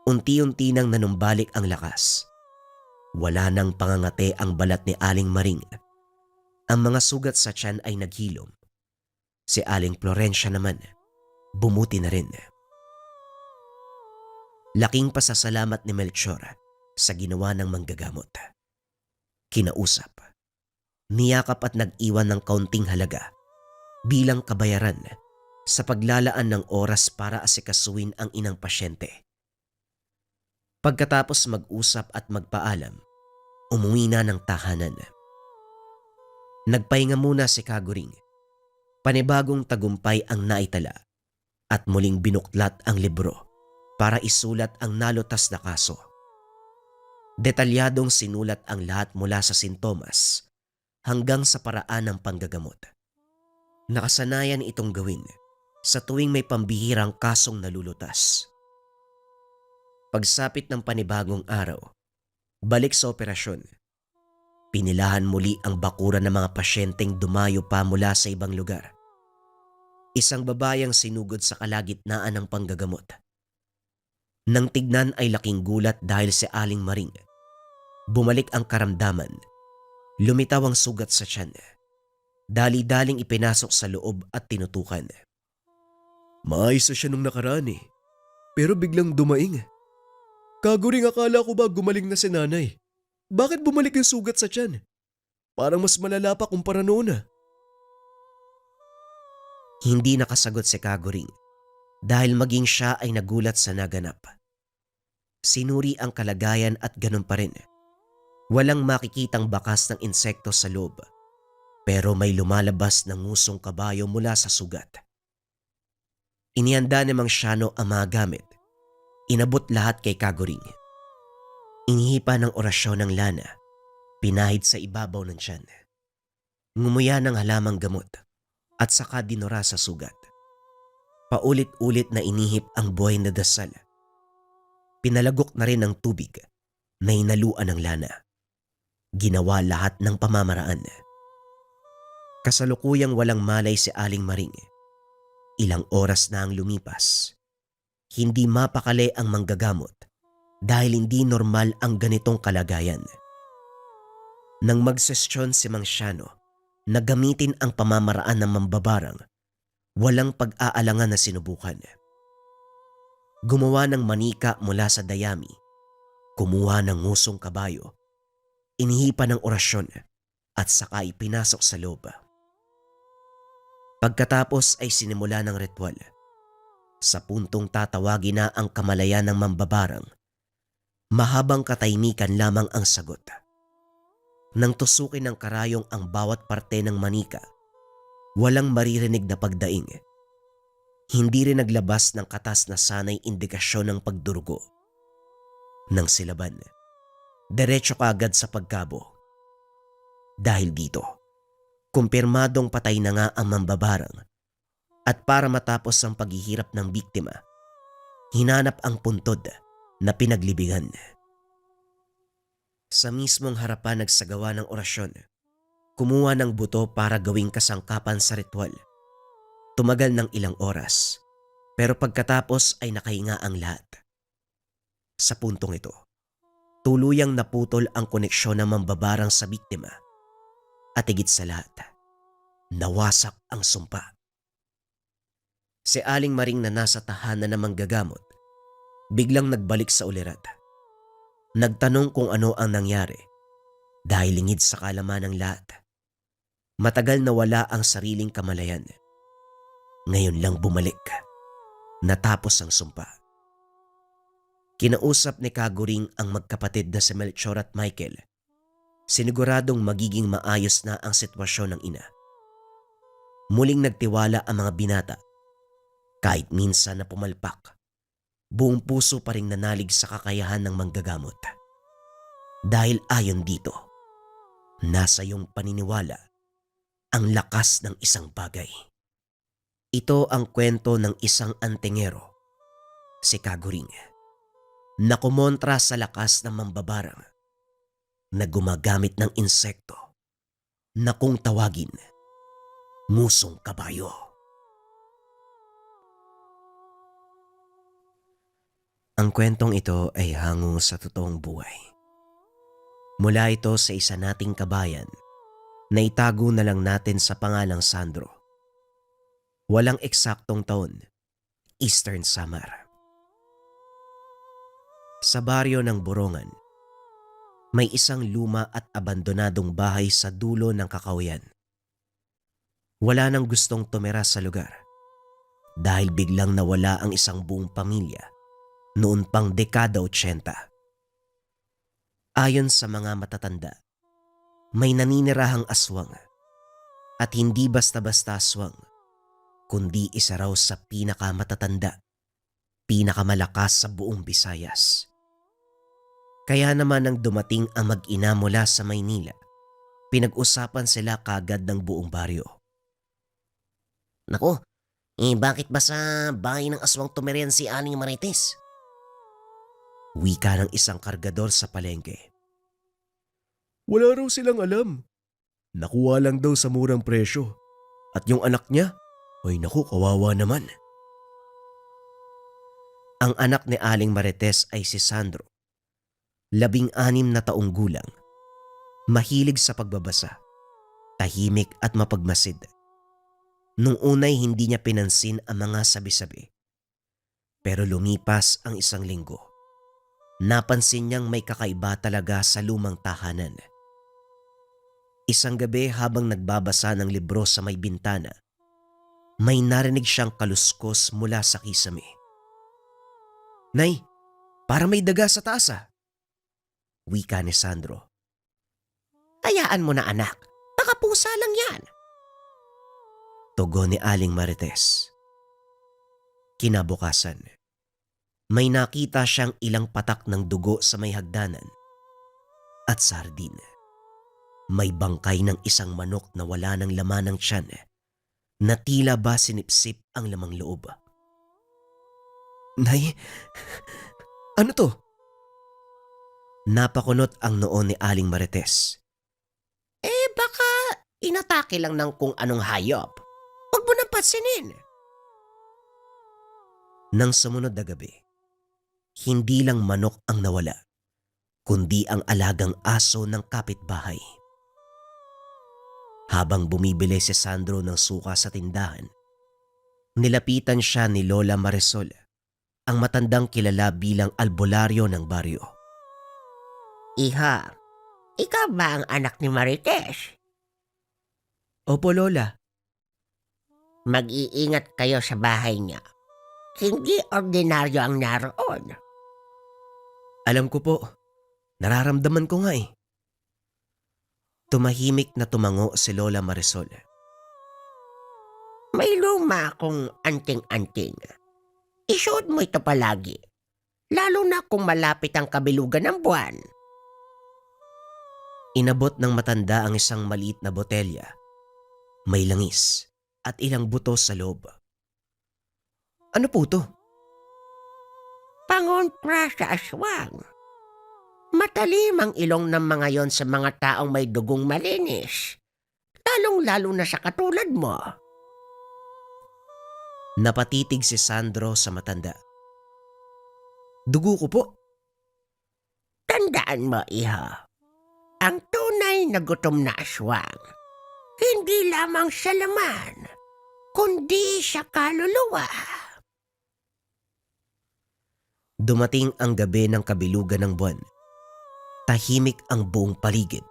Unti-unti nang nanumbalik ang lakas. Wala nang pangangate ang balat ni Aling Maring. Ang mga sugat sa tiyan ay naghilom. Si Aling Florencia naman, bumuti na rin. Laking pasasalamat ni Melchor sa ginawa ng manggagamot. Kinausap, niyakap at nag-iwan ng kaunting halaga bilang kabayaran sa paglalaan ng oras para asikasuin ang inang pasyente. Pagkatapos mag-usap at magpaalam, umuwi na ng tahanan. Nagpahinga muna si Kaguring. Panibagong tagumpay ang naitala at muling binuklat ang libro para isulat ang nalutas na kaso. Detalyadong sinulat ang lahat mula sa sintomas hanggang sa paraan ng panggagamot. Nakasanayan itong gawin sa tuwing may pambihirang kasong nalulutas. Pagsapit ng panibagong araw, balik sa operasyon. Pinilahan muli ang bakuran ng mga pasyenteng dumayo pa mula sa ibang lugar. Isang babayang sinugod sa kalagitnaan ng panggagamot. Nang tignan ay laking gulat dahil si Aling Maring. Bumalik ang karamdaman. Lumitaw ang sugat sa tiyan. Dali-daling ipinasok sa loob at tinutukan. Maayos na siya nung nakaraan eh. Pero biglang dumaing. Kaguring, akala ko ba gumaling na si nanay? Bakit bumalik yung sugat sa tiyan? Parang mas malala pa kumpara noon ah. Hindi nakasagot si Kaguring dahil maging siya ay nagulat sa naganap. Sinuri ang kalagayan at ganun pa rin. Walang makikitang bakas ng insekto sa loob, pero may lumalabas na ngusong kabayo mula sa sugat. Inihanda ni Mang Shano ang mga gamit. Inabot lahat kay Kaguring. Inihipa ng orasyon ng lana, pinahid sa ibabaw ng tiyan. Ngumuya ng halamang gamot at saka dinura sa sugat. Paulit-ulit na inihip ang buhay na dasal. Pinalagok na rin ng tubig na hinaluan ng lana. Ginawa lahat ng pamamaraan. Kasalukuyang walang malay si Aling Maring. Ilang oras na ang lumipas. Hindi mapakali ang manggagamot dahil hindi normal ang ganitong kalagayan. Nang magsestyon si Mang Shano na gamitin ang pamamaraan ng mambabarang, walang pag-aalangan na sinubukan. Gumawa ng manika mula sa dayami, kumuha ng ngusong kabayo, inihipa ng orasyon at saka ipinasok sa loob. Pagkatapos ay sinimula ng ritual. Sa puntong tatawagin na ang kamalayan ng mambabarang, mahabang katahimikan lamang ang sagot. Nang tusukin ng karayong ang bawat parte ng manika, walang maririnig na pagdaing. Hindi rin naglabas ng katas na sanay indikasyon ng pagdurugo. Nang silaban, diretso kaagad sa pagkabo. Dahil dito, kumpirmadong patay na nga ang mambabarang at para matapos ang paghihirap ng biktima, hinanap ang puntod na pinaglibigan. Sa mismong harapan nagsagawa ng orasyon, kumuha ng buto para gawing kasangkapan sa ritual. Tumagal ng ilang oras, pero pagkatapos ay nakahinga ang lahat. Sa puntong ito, tuluyang naputol ang koneksyon ng mambabarang sa biktima at higit sa lahat, nawasak ang sumpa. Si Aling Maring na nasa tahanan ng manggagamot Biglang nagbalik sa ulirat. Nagtanong kung ano ang nangyari dahil lingid sa kalaman ng lahat. Matagal na wala ang sariling kamalayan. Ngayon lang bumalik. Natapos ang sumpa. Kinausap ni Kaguring ang magkapatid na si Melchor at Michael. Siniguradong magiging maayos na ang sitwasyon ng ina. Muling nagtiwala ang mga binata. Kahit minsan na pumalpak, buong puso pa ring nanalig sa kakayahan ng manggagamot. Dahil ayon dito, nasa iyong paniniwala ang lakas ng isang bagay. Ito ang kwento ng isang antingero, si Kaguring, na kumontra sa lakas ng mambabarang na gumagamit ng insekto na kung tawagin, musong kabayo. Ang kwentong ito ay hango sa totoong buhay. Mula ito sa isa nating kabayan na itago na lang natin sa pangalang Sandro. Walang eksaktong taon, Eastern Samar. Sa baryo ng Borongan, may isang luma at abandonadong bahay sa dulo ng Kakahuyan. Wala nang gustong tumira sa lugar dahil biglang nawala ang isang buong pamilya noon pang dekada 80. Ayon sa mga matatanda, may naninirahang aswang at hindi basta-basta aswang, kundi isa raw sa pinakamatatanda, pinakamalakas sa buong Visayas. Kaya naman nang dumating ang mag-ina mula sa Maynila, pinag-usapan sila kagad ng buong baryo. Naku, bakit ba sa bahay ng aswang tumirian si Aling Marites? Wika ng isang kargador sa palengke. Wala raw silang alam. Nakuha lang daw sa murang presyo. At yung anak niya, ay naku, kawawa naman. Ang anak ni Aling Marites ay si Sandro, 16 na taong gulang, mahilig sa pagbabasa, tahimik at mapagmasid. Nung unay hindi niya pinansin ang mga sabi-sabi. Pero lumipas ang isang linggo. Napansin niyang may kakaiba talaga sa lumang tahanan. Isang gabi habang nagbabasa ng libro sa may bintana, may narinig siyang kaluskos mula sa kisame. "Nay, para may daga sa taas ah." Wika ni Sandro. Hayaan mo na anak, baka pusa lang yan. Tugon ni Aling Marites. Kinabukasan, may nakita siyang ilang patak ng dugo sa may hagdanan. At sa hardin, may bangkay ng isang manok na wala ng laman ng tiyan na tila ba sinipsip ang lamang loob. "Nay, ano to?" Napakunot ang noo ni Aling Marites. Baka inatake lang ng kung anong hayop. Huwag mo nang pansinin. Nang sumunod na gabi, hindi lang manok ang nawala, kundi ang alagang aso ng kapitbahay. Habang bumibili si Sandro ng suka sa tindahan, nilapitan siya ni Lola Marisol, ang matandang kilala bilang albularyo ng baryo. Iha, ikaw ba ang anak ni Marites? "Opo, Lola." Mag-iingat kayo sa bahay niya. Hindi ordinaryo ang naroon. "Alam ko po, nararamdaman ko nga eh." Tumahimik na tumango si Lola Marisol. May luma akong anting-anting. Isuot mo ito palagi. Lalo na kung malapit ang kabilugan ng buwan. Inabot ng matanda ang isang maliit na botelya. May langis at ilang buto sa loob. "Ano po to?" Pangontra sa aswang. Matalim ang ilong ng mga yon sa mga taong may dugong malinis. Lalong-lalo na sa katulad mo. Napatitig si Sandro sa matanda. "Dugo ko po." Tandaan mo, iha. Ang tunay na gutom na aswang, hindi lamang sa laman, kundi sa kaluluwa. Dumating ang gabi ng kabilugan ng buwan. Tahimik ang buong paligid.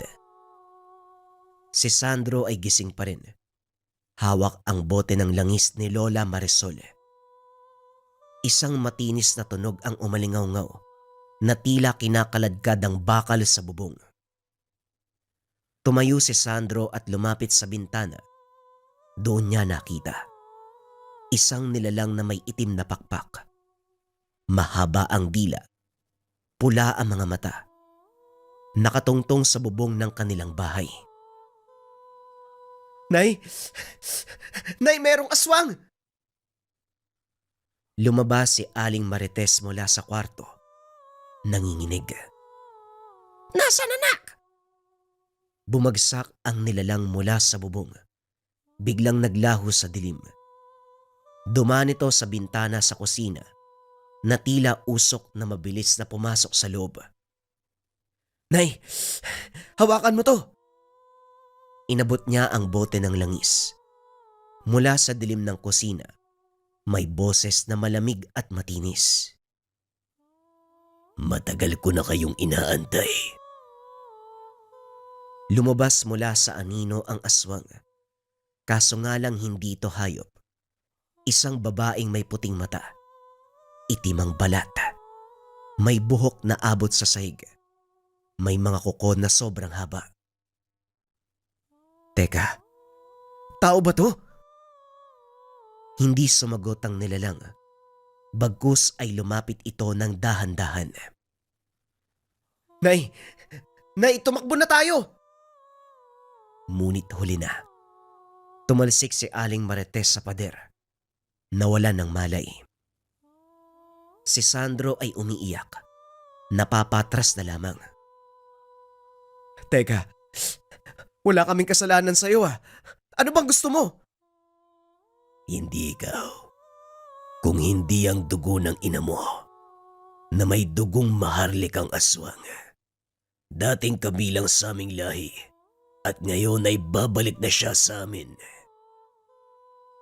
Si Sandro ay gising pa rin. Hawak ang bote ng langis ni Lola Marisol. Isang matinis na tunog ang umalingaw-ngaw na tila kinakaladkad ang bakal sa bubong. Tumayo si Sandro at lumapit sa bintana. Doon niya nakita. Isang nilalang na may itim na pakpak. Mahaba ang dila. Pula ang mga mata. Nakatungtong sa bubong ng kanilang bahay. Nay! Nay, merong aswang! Lumabas si Aling Marites mula sa kwarto. Nanginginig. Nasaan anak? Bumagsak ang nilalang mula sa bubong. Biglang naglaho sa dilim. Dumaan ito sa bintana sa kusina na tila usok na mabilis na pumasok sa loob. Nay! Hawakan mo to! Inabot niya ang bote ng langis. Mula sa dilim ng kusina, may boses na malamig at matinis. Matagal ko na kayong inaantay. Lumabas mula sa anino ang aswang. Kaso nga lang hindi ito hayop. Isang babaeng may puting mata. Itim ang balat. May buhok na abot sa sahig. May mga kuko na sobrang haba. Teka, tao ba to? Hindi sumagot ang nilalang. Bagkus ay lumapit ito ng dahan-dahan. Nay! Nay, tumakbo na tayo! Ngunit huli na. Tumalsik si Aling Marites sa pader. Nawala ng malay. Si Sandro ay umiiyak. Napapatras na lamang. Teka, wala kaming kasalanan sa'yo ah. Ano bang gusto mo? Hindi ikaw. Kung hindi ang dugo ng ina mo na may dugong maharlik ang aswang. Dating kabilang sa aming lahi at ngayon ay babalik na siya sa amin.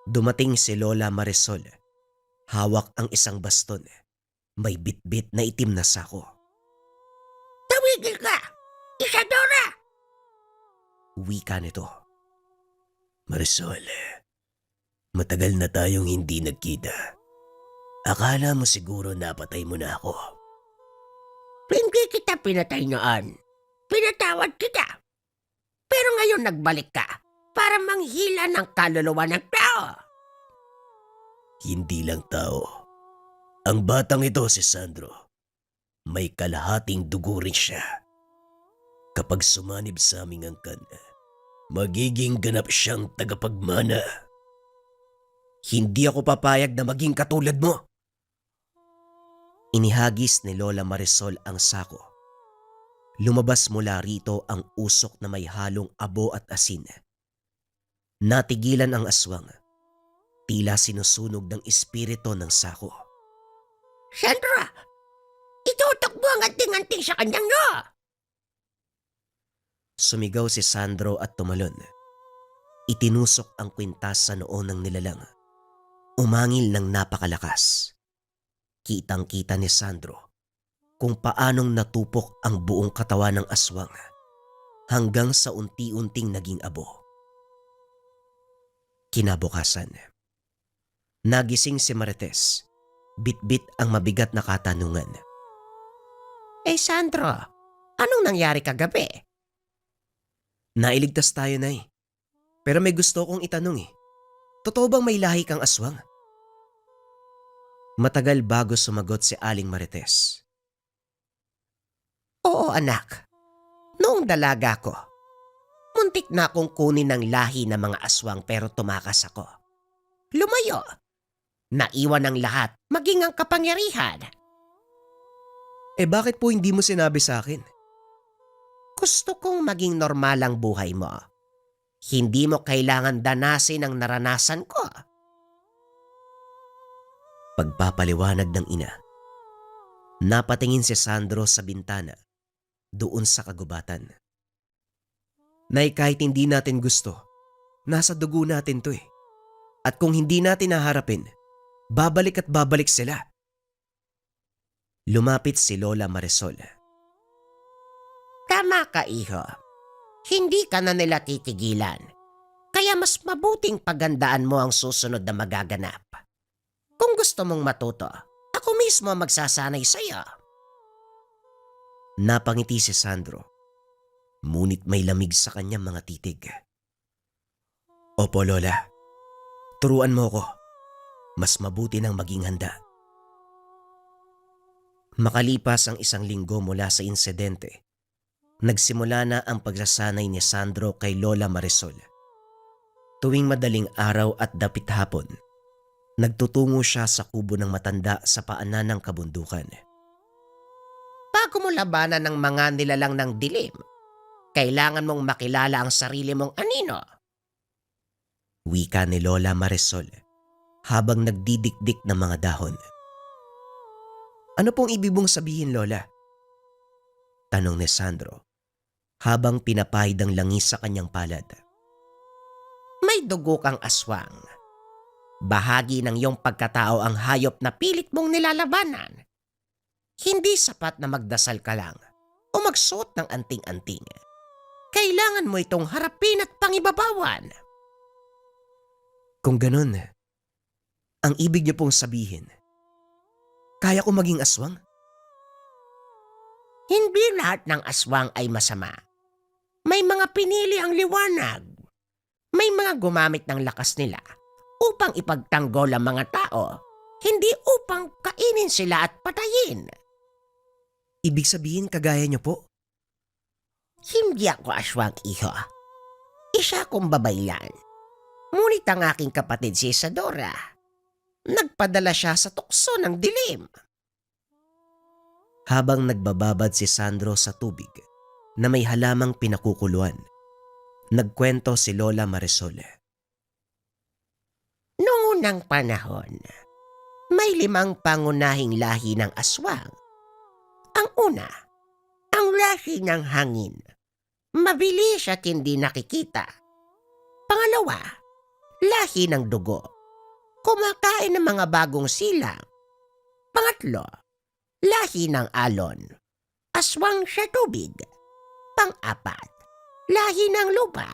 Dumating si Lola Marisol. Hawak ang isang baston. May bitbit na itim na sako. Tawigil ka! Isadora! Wika nito. Marisol, matagal na tayong hindi nagkita. Akala mo siguro napatay mo na ako. Hindi kita pinatay noon. Pinatawad kita. Pero ngayon nagbalik ka para manghila ng kaluluwa ng tao. Hindi lang tao. Ang batang ito si Sandro. May kalahating dugo rin siya. Kapag sumanib sa aming angkan, magiging ganap siyang tagapagmana. Hindi ako papayag na maging katulad mo. Inihagis ni Lola Marisol ang sako. Lumabas mula rito ang usok na may halong abo at asin. Natigilan ang aswang. Tila sinusunog ng espiritu ng sako. Sandra, itutok mo ang anting-anting sa kanyang no. Sumigaw si Sandro at tumalon. Itinusok ang kwintas sa noo ng nilalang. Umangil ng napakalakas. Kitang-kita ni Sandro kung paanong natupok ang buong katawan ng aswang hanggang sa unti-unting naging abo. Kinabukasan, nagising si Marites. Bit-bit ang mabigat na katanungan. Sandro, anong nangyari kagabi? Nailigtas tayo, Nay. Pero may gusto kong itanong eh. Totoo bang may lahi kang aswang? Matagal bago sumagot si Aling Marites. Oo anak, noong dalaga ko, muntik na akong kunin ng lahi ng mga aswang pero tumakas ako. Lumayo, naiwan ang lahat maging ang kapangyarihan. Bakit po hindi mo sinabi sa akin? Gusto kong maging normal ang buhay mo. Hindi mo kailangan danasin ang naranasan ko. Pagpapaliwanag ng ina. Napatingin si Sandro sa bintana, doon sa kagubatan. Nay, kahit hindi natin gusto, nasa dugo natin to eh. At kung hindi natin naharapin, babalik at babalik sila. Lumapit si Lola Marisol. Tama ka, iho. Hindi ka na nila titigilan. Kaya mas mabuting pagandaan mo ang susunod na magaganap. Kung gusto mong matuto, ako mismo ang magsasanay sa'yo. Napangiti si Sandro. Ngunit may lamig sa kanyang mga titig. Opo, Lola. Turuan mo ko. Mas mabuti nang maging handa. Makalipas ang 1 linggo mula sa insidente, nagsimula na ang pagsasanay ni Sandro kay Lola Marisol. Tuwing madaling araw at dapit hapon, nagtutungo siya sa kubo ng matanda sa paanan ng kabundukan. Bago mo labanan ng mga nilalang ng dilim, kailangan mong makilala ang sarili mong anino. Wika ni Lola Marisol habang nagdidikdik ng mga dahon. Ano pong ibig mong sabihin, Lola? Tanong ni Sandro habang pinapahid ang langis sa kanyang palad. May dugo kang aswang. Bahagi ng iyong pagkatao ang hayop na pilit mong nilalabanan. Hindi sapat na magdasal ka lang o magsuot ng anting-anting. Kailangan mo itong harapin at pangibabawan. Kung ganun, ang ibig niyo pong sabihin, kaya ko maging aswang? Hindi lahat ng aswang ay masama. May mga pinili ang liwanag. May mga gumamit ng lakas nila upang ipagtanggol ang mga tao, hindi upang kainin sila at patayin. Ibig sabihin kagaya niyo po? Hindi ako aswang, iho. Isa akong babayan. Ngunit ang aking kapatid si Isadora, nagpadala siya sa tukso ng dilim. Habang nagbababad si Sandro sa tubig na may halamang pinakukuluan, nagkwento si Lola Marisol. Noong unang panahon, may 5 pangunahing lahi ng aswang. Ang una, ang lahi ng hangin. Mabilis at hindi nakikita. Pangalawa, lahi ng dugo. Kumakain ng mga bagong silang. Pangatlo, lahi ng alon. Aswang sa tubig. Pang-apat, lahi ng lupa.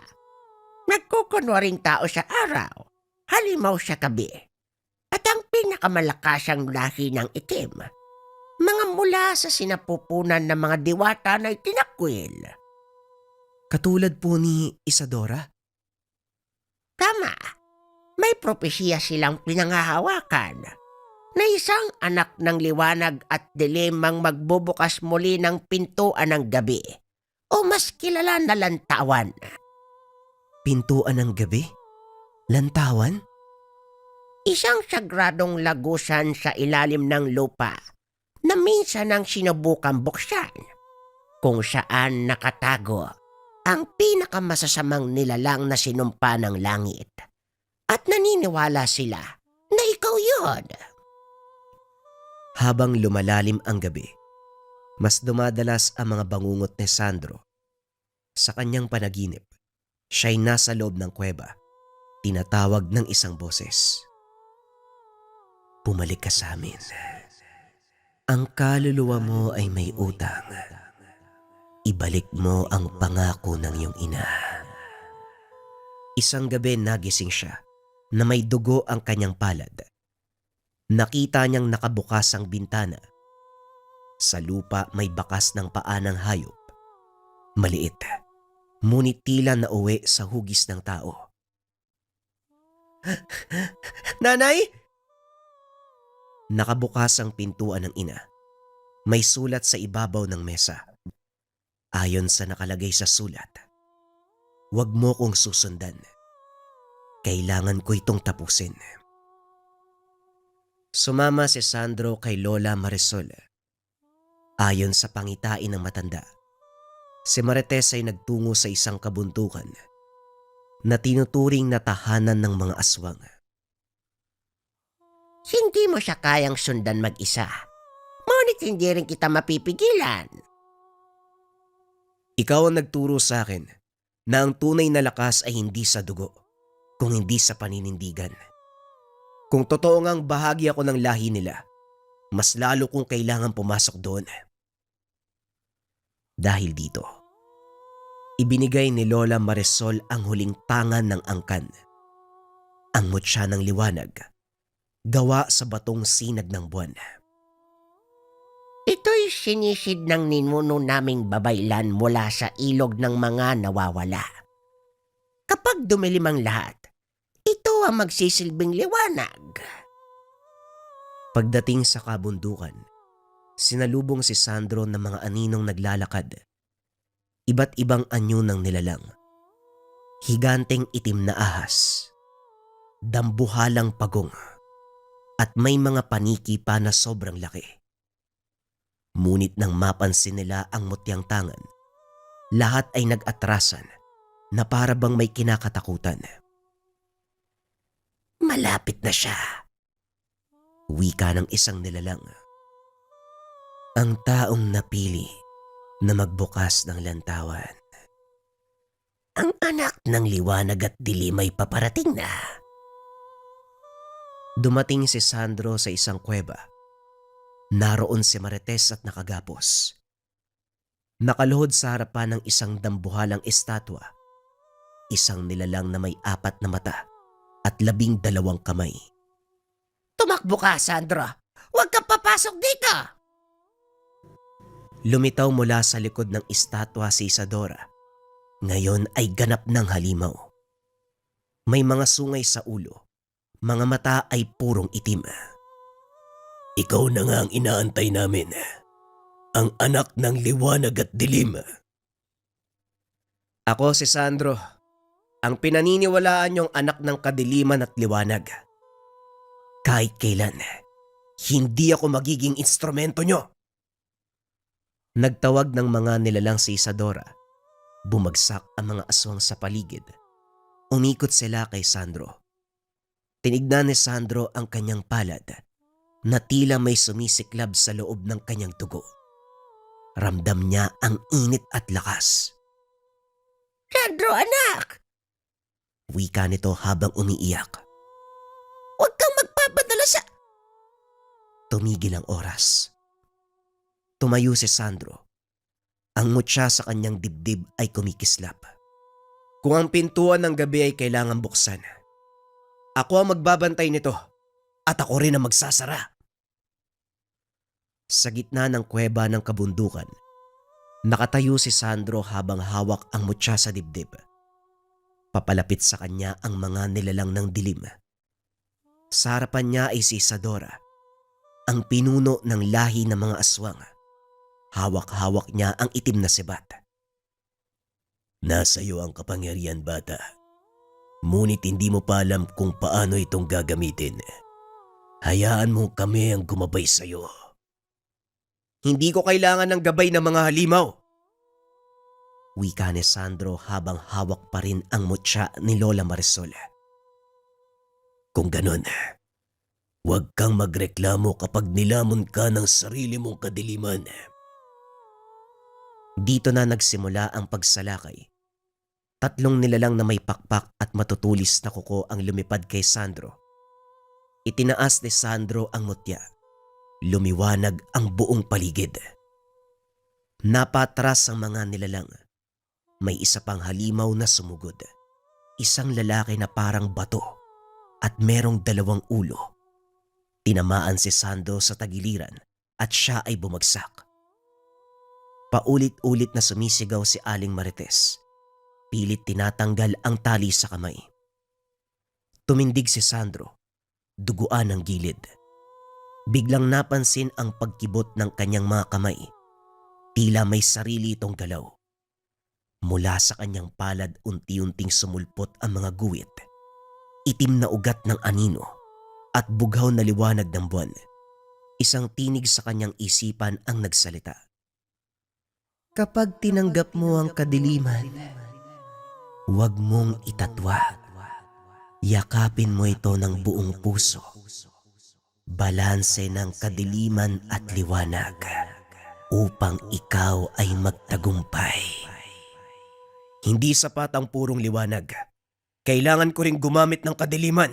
Nagkukunwaring tao sa araw. Halimaw sa gabi. At ang pinakamalakasang lahi ng itim. Mga mula sa sinapupunan ng mga diwata na itinakwil. Katulad po ni Isadora? Tama. May propesya silang pinangahawakan na isang anak ng liwanag at dilim ang magbubukas muli ng pintuan ng gabi o mas kilala na lantawan. Pintuan ng gabi? Lantawan? Isang sagradong lagusan sa ilalim ng lupa na minsan ang sinubukan buksan kung saan nakatago ang pinakamasasamang nilalang na sinumpa ng langit. At naniniwala sila na ikaw yun. Habang lumalalim ang gabi, mas dumadalas ang mga bangungot ni Sandro. Sa kanyang panaginip, siya'y nasa loob ng kuweba, tinatawag ng isang boses. Bumalik ka sa amin. Ang kaluluwa mo ay may utang. Ibalik mo ang pangako ng iyong ina. Isang gabi nagising siya na may dugo ang kanyang palad. Nakita niyang nakabukas ang bintana. Sa lupa may bakas ng paa ng hayop. Maliit, ngunit tila nauwi sa hugis ng tao. Nanay! Nakabukas ang pintuan ng ina. May sulat sa ibabaw ng mesa. Ayon sa nakalagay sa sulat, "Huwag mo kong susundan. Kailangan ko itong tapusin." Sumama si Sandro kay Lola Marisol. Ayon sa pangitain ng matanda, si Marites ay nagtungo sa isang kabundukan na tinuturing na tahanan ng mga aswang. Hindi mo siya kayang sundan mag-isa. Ngunit hindi rin kita mapipigilan. Ikaw ang nagturo sa akin na ang tunay na lakas ay hindi sa dugo, kung hindi sa paninindigan. Kung totoo ngang bahagi ako ng lahi nila, mas lalo kong kailangan pumasok doon. Dahil dito, ibinigay ni Lola Marisol ang huling tangan ng angkan. Ang mutya ng liwanag, gawa sa batong sinag ng buwan. Ito'y sinisid ng ninuno naming babaylan mula sa ilog ng mga nawawala. Kapag dumilim ang lahat, ito ang magsisilbing liwanag. Pagdating sa kabundukan, sinalubong si Sandro ng mga aninong naglalakad. Iba't ibang anyo ng nilalang. Higanteng itim na ahas, dambuhalang pagong, at may mga paniki pa na sobrang laki. Ngunit nang mapansin nila ang mutyang tangan, lahat ay nag-atrasan na para bang may kinakatakutan. Malapit na siya. Wika ng isang nilalang. Ang taong napili na magbukas ng lantawan. Ang anak ng liwanag at dilim ay paparating na. Dumating si Sandro sa isang kuweba. Naroon si Marites at nakagapos. Nakaluhod sa harapan ng isang dambuhalang estatwa. Isang nilalang na may 4 na mata at 12 kamay. Tumakbo ka, Sandro. Huwag kang papasok dito. Lumitaw mula sa likod ng estatwa si Isadora. Ngayon ay ganap ng halimaw. May mga sungay sa ulo. Mga mata ay purong itim. Ikaw na nga ang inaantay namin. Ang anak ng liwanag at dilim. Ako si Sandro. Ang pinaniniwalaan niyong anak ng kadiliman at liwanag. Kahit kailan, hindi ako magiging instrumento niyo. Nagtawag ng mga nilalang si Isadora. Bumagsak ang mga aswang sa paligid. Umikot sila kay Sandro. Tinignan ni Sandro ang kanyang palad na tila may sumisiklab sa loob ng kanyang dugo. Ramdam niya ang init at lakas. Sandro, anak! Wika nito habang umiiyak. Huwag kang magpapadala sa... Tumigil ang oras. Tumayo si Sandro. Ang mutya sa kanyang dibdib ay kumikislap. Kung ang pintuan ng gabi ay kailangan buksan, ako ang magbabantay nito at ako rin ang magsasara. Sa gitna ng kuweba ng kabundukan, nakatayo si Sandro habang hawak ang mutya sa dibdib. Papalapit sa kanya ang mga nilalang ng dilim. Sa harapan niya ay si Isadora, ang pinuno ng lahi ng mga aswang. Hawak-hawak niya ang itim na sibat. Nasa iyo ang kapangyarihan, bata. Ngunit hindi mo pa alam kung paano itong gagamitin. Hayaan mo kami ang gumabay sa iyo. Hindi ko kailangan ng gabay ng mga halimaw. Wika ni Sandro habang hawak pa rin ang mutya ni Lola Marisol. Kung ganon, huwag kang magreklamo kapag nilamon ka ng sarili mong kadiliman. Dito na nagsimula ang pagsalakay. 3 nilalang na may pakpak at matutulis na kuko ang lumipad kay Sandro. Itinaas ni Sandro ang mutya. Lumiwanag ang buong paligid. Napatras ang mga nilalang. May isa pang halimaw na sumugod. Isang lalaki na parang bato at merong 2 ulo. Tinamaan si Sandro sa tagiliran at siya ay bumagsak. Paulit-ulit na sumisigaw si Aling Marites. Pilit tinatanggal ang tali sa kamay. Tumindig si Sandro. Duguan ang gilid. Biglang napansin ang pagkibot ng kanyang mga kamay. Tila may sarili itong galaw. Mula sa kanyang palad unti-unting sumulpot ang mga guwit. Itim na ugat ng anino at bughaw na liwanag ng buwan. Isang tinig sa kanyang isipan ang nagsalita. Kapag tinanggap mo ang kadiliman, huwag mong itatwa. Yakapin mo ito ng buong puso. Balanse ng kadiliman at liwanag upang ikaw ay magtagumpay. Hindi sapat ang purong liwanag. Kailangan ko ring gumamit ng kadiliman.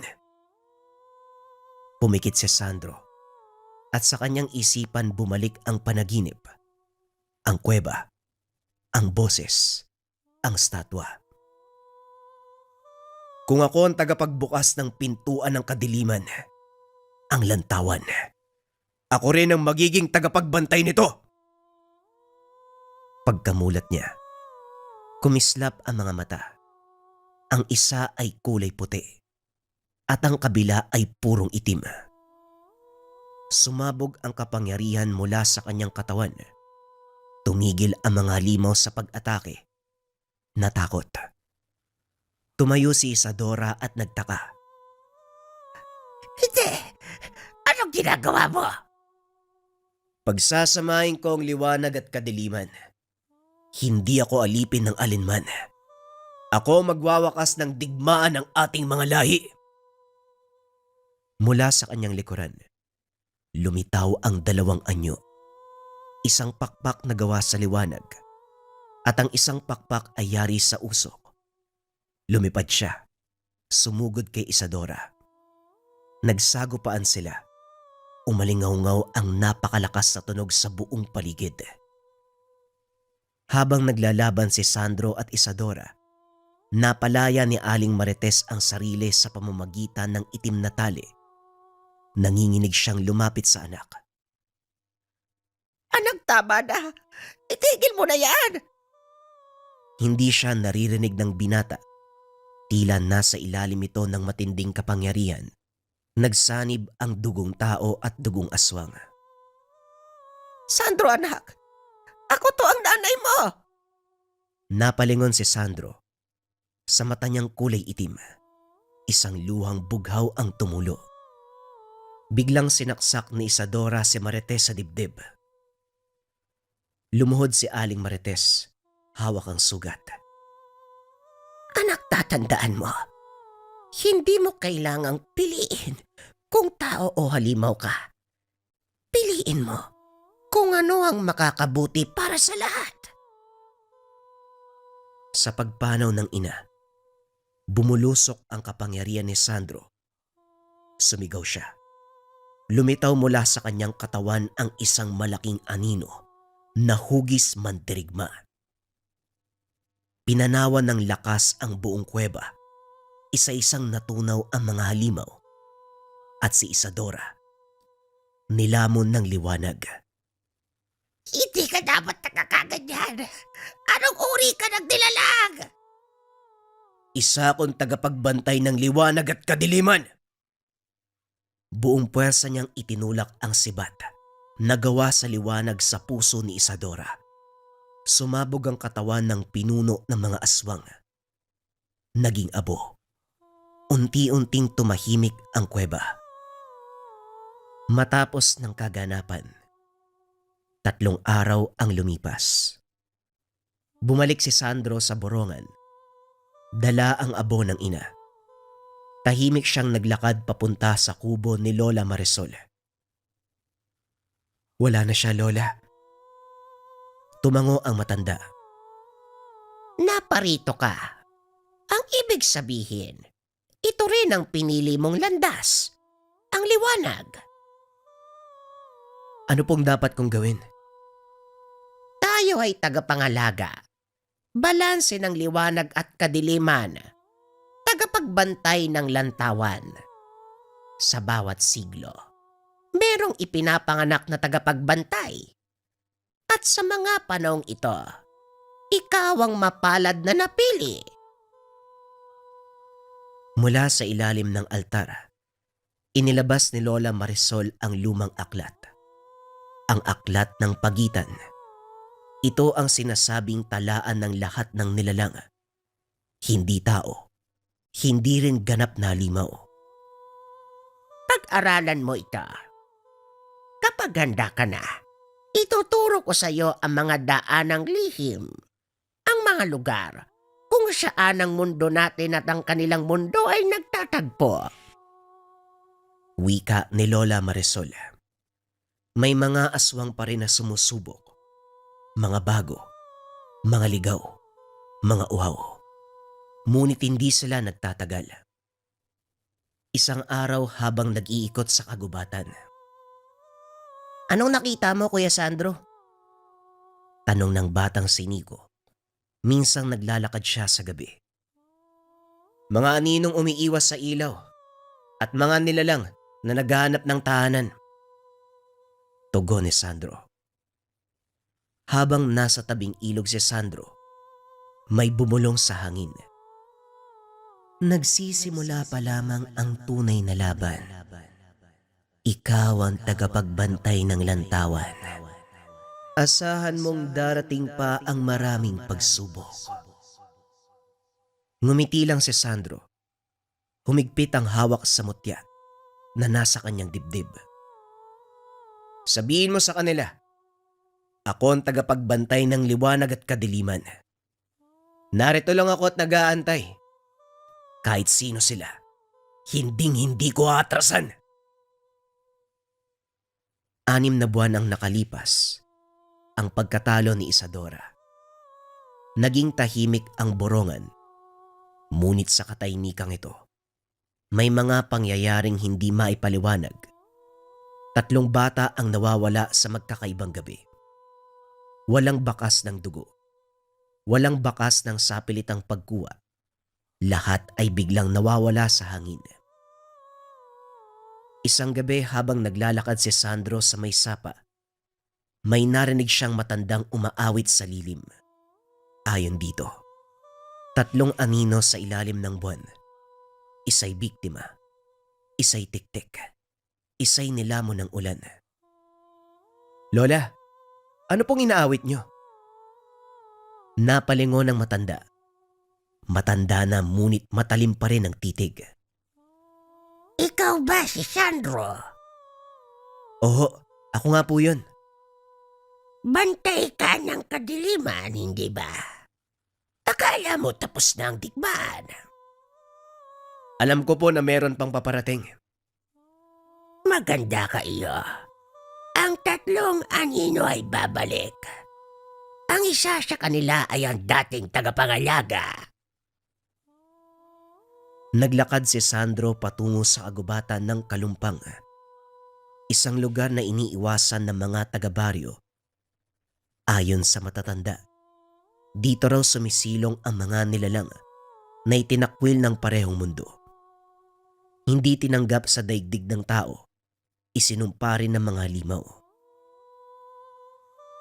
Pumikit si Sandro. At sa kanyang isipan bumalik ang panaginip, ang kuweba, ang boses, ang statwa. Kung ako ang tagapagbukas ng pintuan ng kadiliman, ang lantawan, ako rin ang magiging tagapagbantay nito. Pagkamulat niya, kumislap ang mga mata. Ang isa ay kulay puti at ang kabila ay purong itim. Sumabog ang kapangyarihan mula sa kanyang katawan. Tumigil ang mga halimaw sa pag-atake. Natakot. Tumayo si Isadora at nagtaka. Hindi! Anong ginagawa mo? Pagsasamahin ko ang liwanag at kadiliman. Hindi ako alipin ng alinman. Ako magwawakas ng digmaan ng ating mga lahi. Mula sa kanyang likuran, lumitaw ang 2 anyo. Isang pakpak na gawa sa liwanag at ang isang pakpak ay yari sa usok. Lumipad siya. Sumugod kay Isadora. Nagsagupaan sila. Umalingaw-ngaw ang napakalakas na tunog sa buong paligid. Habang naglalaban si Sandro at Isadora, napalaya ni Aling Marites ang sarili sa pamamagitan ng itim na tali. Nanginginig siyang lumapit sa anak. Anak, tama na. Itigil mo na yan. Hindi siya naririnig ng binata. Tila nasa ilalim ito ng matinding kapangyarihan. Nagsanib ang dugong tao at dugong aswang. Sandro, anak. Ako to ang nanay mo. Napalingon si Sandro. Sa mata niyang kulay itim, isang luhang bughaw ang tumulo. Biglang sinaksak ni Isadora si Marites sa dibdib. Lumuhod si Aling Marites, hawak ang sugat. Anak, tatandaan mo. Hindi mo kailangang piliin kung tao o halimaw ka. Piliin mo kung ano ang makakabuti para sa lahat. Sa pagpanaw ng ina, bumulusok ang kapangyarihan ni Sandro. Sumigaw siya. Lumitaw mula sa kanyang katawan ang isang malaking anino na hugis mandirigma. Pinanawan ng lakas ang buong kuweba. Isa-isang natunaw ang mga halimaw. At si Isadora, nilamon ng liwanag. Hindi ka dapat nakakaganyan. Anong uri ka ng dilalang? Isa akong tagapagbantay ng liwanag at kadiliman. Buong puwersa niyang itinulak ang sibat. Nagawa sa liwanag sa puso ni Isadora. Sumabog ang katawan ng pinuno ng mga aswang. Naging abo. Unti-unting tumahimik ang kuweba. Matapos ng kaganapan, 3 araw ang lumipas. Bumalik si Sandro sa borongan. Dala ang abo ng ina. Tahimik siyang naglakad papunta sa kubo ni Lola Marisol. Wala na siya, Lola. Tumango ang matanda. Naparito ka. Ang ibig sabihin, ito rin ang pinili mong landas. Ang liwanag. Ano pong dapat kong gawin? Tayo ay tagapangalaga. Balanse ng liwanag at kadiliman. Tagapagbantay ng lantawan. Sa bawat siglo, merong ipinapanganak na tagapagbantay. At sa mga panahong ito, ikaw ang mapalad na napili. Mula sa ilalim ng altar, inilabas ni Lola Marisol ang lumang aklat. Ang aklat ng pagitan. Ito ang sinasabing talaan ng lahat ng nilalang. Hindi tao. Hindi rin ganap na halimaw. Pag-aralan mo ito. Kapag handa ka na, ituturo ko sa iyo ang mga daanang lihim, ang mga lugar kung saan ang mundo natin at ang kanilang mundo ay nagtatagpo. Wika ni Lola Marisol. May mga aswang pa rin na sumusubok. Mga bago, mga ligaw, mga uhaw. Ngunit hindi sila nagtatagal. Isang araw habang nag-iikot sa kagubatan, Anong nakita mo, Kuya Sandro? Tanong ng batang si Nico. Minsang naglalakad siya sa gabi. Mga aninong umiiwas sa ilaw at mga nilalang na naghahanap ng tahanan. Tugon ni Sandro. Habang nasa tabing ilog si Sandro, may bumulong sa hangin. Nagsisimula pa lamang ang tunay na laban. Ikaw ang tagapagbantay ng lantawan. Asahan mong darating pa ang maraming pagsubok. Ngumiti lang si Sandro. Humigpit ang hawak sa mutya na nasa kanyang dibdib. Sabihin mo sa kanila, ako ang tagapagbantay ng liwanag at kadiliman. Narito lang ako at nag-aantay. Kahit sino sila, hinding-hindi ko aatrasan. 6 na buwan ang nakalipas, ang pagkatalo ni Isadora. Naging tahimik ang borongan, ngunit sa katahimikang ito, may mga pangyayaring hindi maipaliwanag. 3 bata ang nawawala sa magkakaibang gabi. Walang bakas ng dugo. Walang bakas ng sapilitang pagkuha. Lahat ay biglang nawawala sa hangin. Isang gabi habang naglalakad si Sandro sa may sapa, may narinig siyang matandang umaawit sa lilim. Ayon dito, 3 anino sa ilalim ng buwan. Isa'y biktima, isa'y tiktik, isa'y nilamon ng ulan. Lola, ano pong inaawit niyo? Napalingon ng matanda. Matanda na ngunit matalim pa rin ang titig. Ikaw ba si Sandro? Oo, ako nga po yun. Bantay ka ng kadiliman, hindi ba? Akala mo tapos na ang digmaan. Alam ko po na meron pang paparating. Maganda ka iyo. Ang 3 anino ay babalik. Ang isa sa kanila ay ang dating tagapangalaga. Naglakad si Sandro patungo sa kagubatan ng Kalumpang. Isang lugar na iniiwasan ng mga taga-baryo. Ayon sa matatanda, dito raw sumisilong ang mga nilalang na itinakwil ng parehong mundo. Hindi tinanggap sa daigdig ng tao, isinumpa rin ng mga limaw.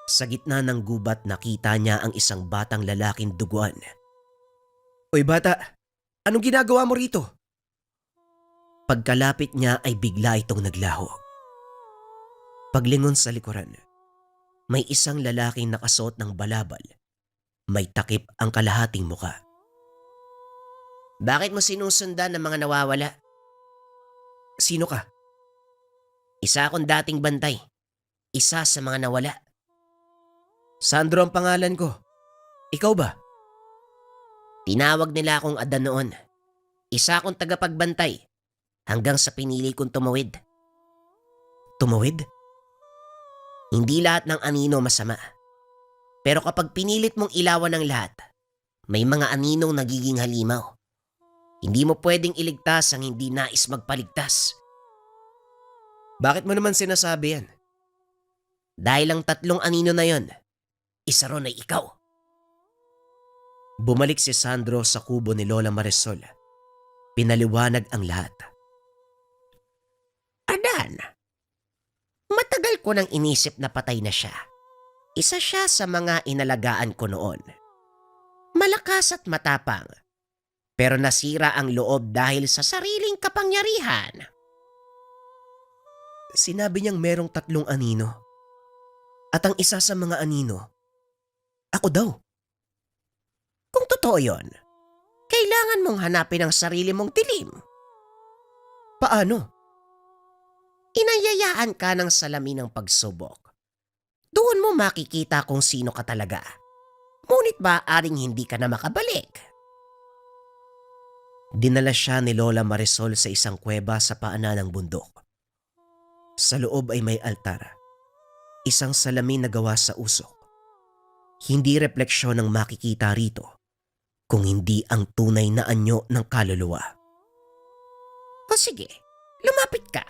Sa gitna ng gubat nakita niya ang isang batang lalaking duguan. Uy bata, anong ginagawa mo rito? Pagkalapit niya ay bigla itong naglaho. Paglingon sa likuran, may isang lalaking nakasuot ng balabal. May takip ang kalahating muka. Bakit mo sinusundan ng mga nawawala? Sino ka? Isa akong dating bantay. Isa sa mga nawala. Sandro ang pangalan ko. Ikaw ba? Tinawag nila akong Adan noon. Isa akong tagapagbantay hanggang sa pinili kong tumawid. Tumawid? Hindi lahat ng anino masama. Pero kapag pinilit mong ilawan ng lahat, may mga aninong nagiging halimaw. Hindi mo pwedeng iligtas ang hindi nais magpaligtas. Bakit mo naman sinasabi yan? Dahil ang 3 anino na yon, isa ron ay ikaw. Bumalik si Sandro sa kubo ni Lola Marisol. Pinaliwanag ang lahat. Adan, matagal ko nang inisip na patay na siya. Isa siya sa mga inalagaan ko noon. Malakas at matapang. Pero nasira ang loob dahil sa sariling kapangyarihan. Sinabi niyang merong 3 anino. At ang isa sa mga anino, ako daw. Kung totoo yon, kailangan mong hanapin ang sarili mong dilim. Paano? Inayayaan ka ng salamin ng pagsubok. Doon mo makikita kung sino ka talaga. Ngunit maaaring hindi ka na makabalik. Dinala siya ni Lola Marisol sa isang kuweba sa paanan ng bundok. Sa loob ay may altar. Isang salamin na gawa sa usok. Hindi refleksyon ang makikita rito, kung hindi ang tunay na anyo ng kaluluwa. O sige, lumapit ka.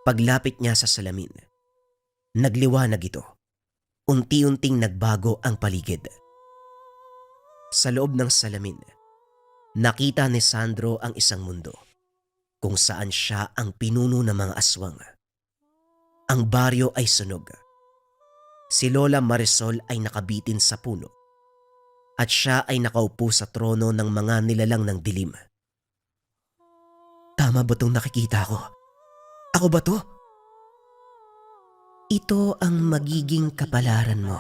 Paglapit niya sa salamin, nagliwanag ito. Unti-unting nagbago ang paligid. Sa loob ng salamin, nakita ni Sandro ang isang mundo kung saan siya ang pinuno ng mga aswang. Ang baryo ay sunog. Si Lola Marisol ay nakabitin sa puno at siya ay nakaupo sa trono ng mga nilalang ng dilim. Tama ba itong nakikita ko? Ako ba to? Ito ang magiging kapalaran mo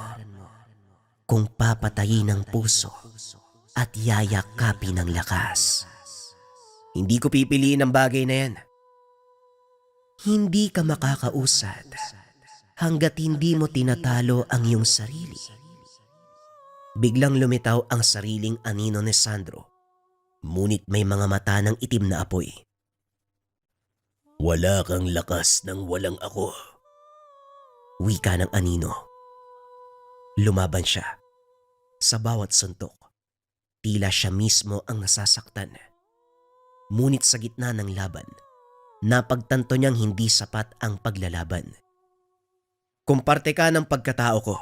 kung papatayin ng puso at yayakapin ng lakas. Hindi ko pipiliin ang bagay na yan. Hindi ka makakausad hanggat hindi mo tinatalo ang iyong sarili. Biglang lumitaw ang sariling anino ni Sandro, ngunit may mga mata ng itim na apoy. Wala kang lakas ng walang ako. Wika ng anino. Lumaban siya. Sa bawat suntok, tila siya mismo ang nasasaktan. Ngunit sa gitna ng laban, napagtanto niyang hindi sapat ang paglalaban. Kung parte ka ng pagkatao ko,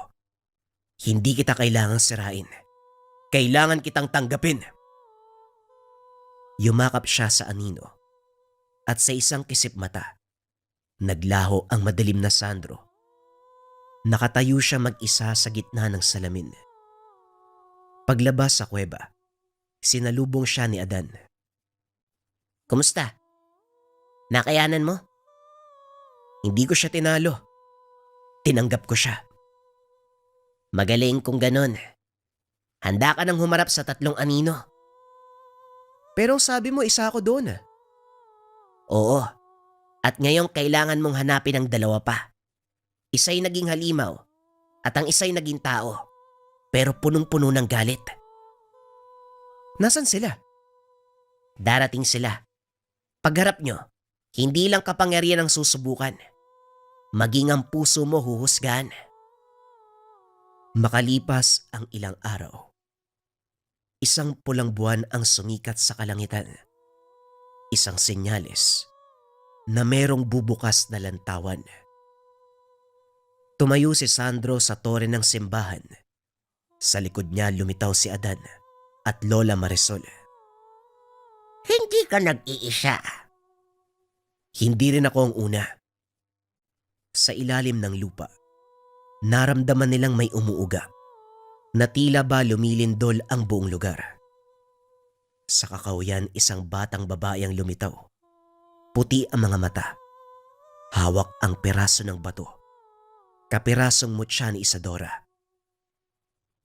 hindi kita kailangang sirain. Kailangan kitang tanggapin. Yumakap siya sa anino at sa isang kisip mata, naglaho ang madilim na Sandro. Nakatayo siya mag-isa sa gitna ng salamin. Paglabas sa kuweba, sinalubong siya ni Adan. Kumusta? Nakayanan mo? Hindi ko siya tinalo. Tinanggap ko siya. Magaling kung ganon. Handa ka nang humarap sa 3 anino. Pero sabi mo isa ako doon. Oo. At ngayon kailangan mong hanapin ang 2 pa. Isa'y naging halimaw at ang isa'y naging tao, pero punong-puno ng galit. Nasaan sila? Darating sila. Pagharap nyo, hindi lang kapangyarihan ang susubukan. Maging ang puso mo huhusgahan. Makalipas ang ilang araw, isang pulang buwan ang sumikat sa kalangitan. Isang senyales na merong bubukas na lantawan. Tumayo si Sandro sa tore ng simbahan. Sa likod niya lumitaw si Adan at Lola Marisol. Hindi ka nag-iisa. Hindi rin ako ang una. Sa ilalim ng lupa, naramdaman nilang may umuuga na tila ba lumilindol ang buong lugar. Sa kakahuyan, isang batang babae ang lumitaw. Puti ang mga mata. Hawak ang piraso ng bato. Kapirasong mutya ni Isadora.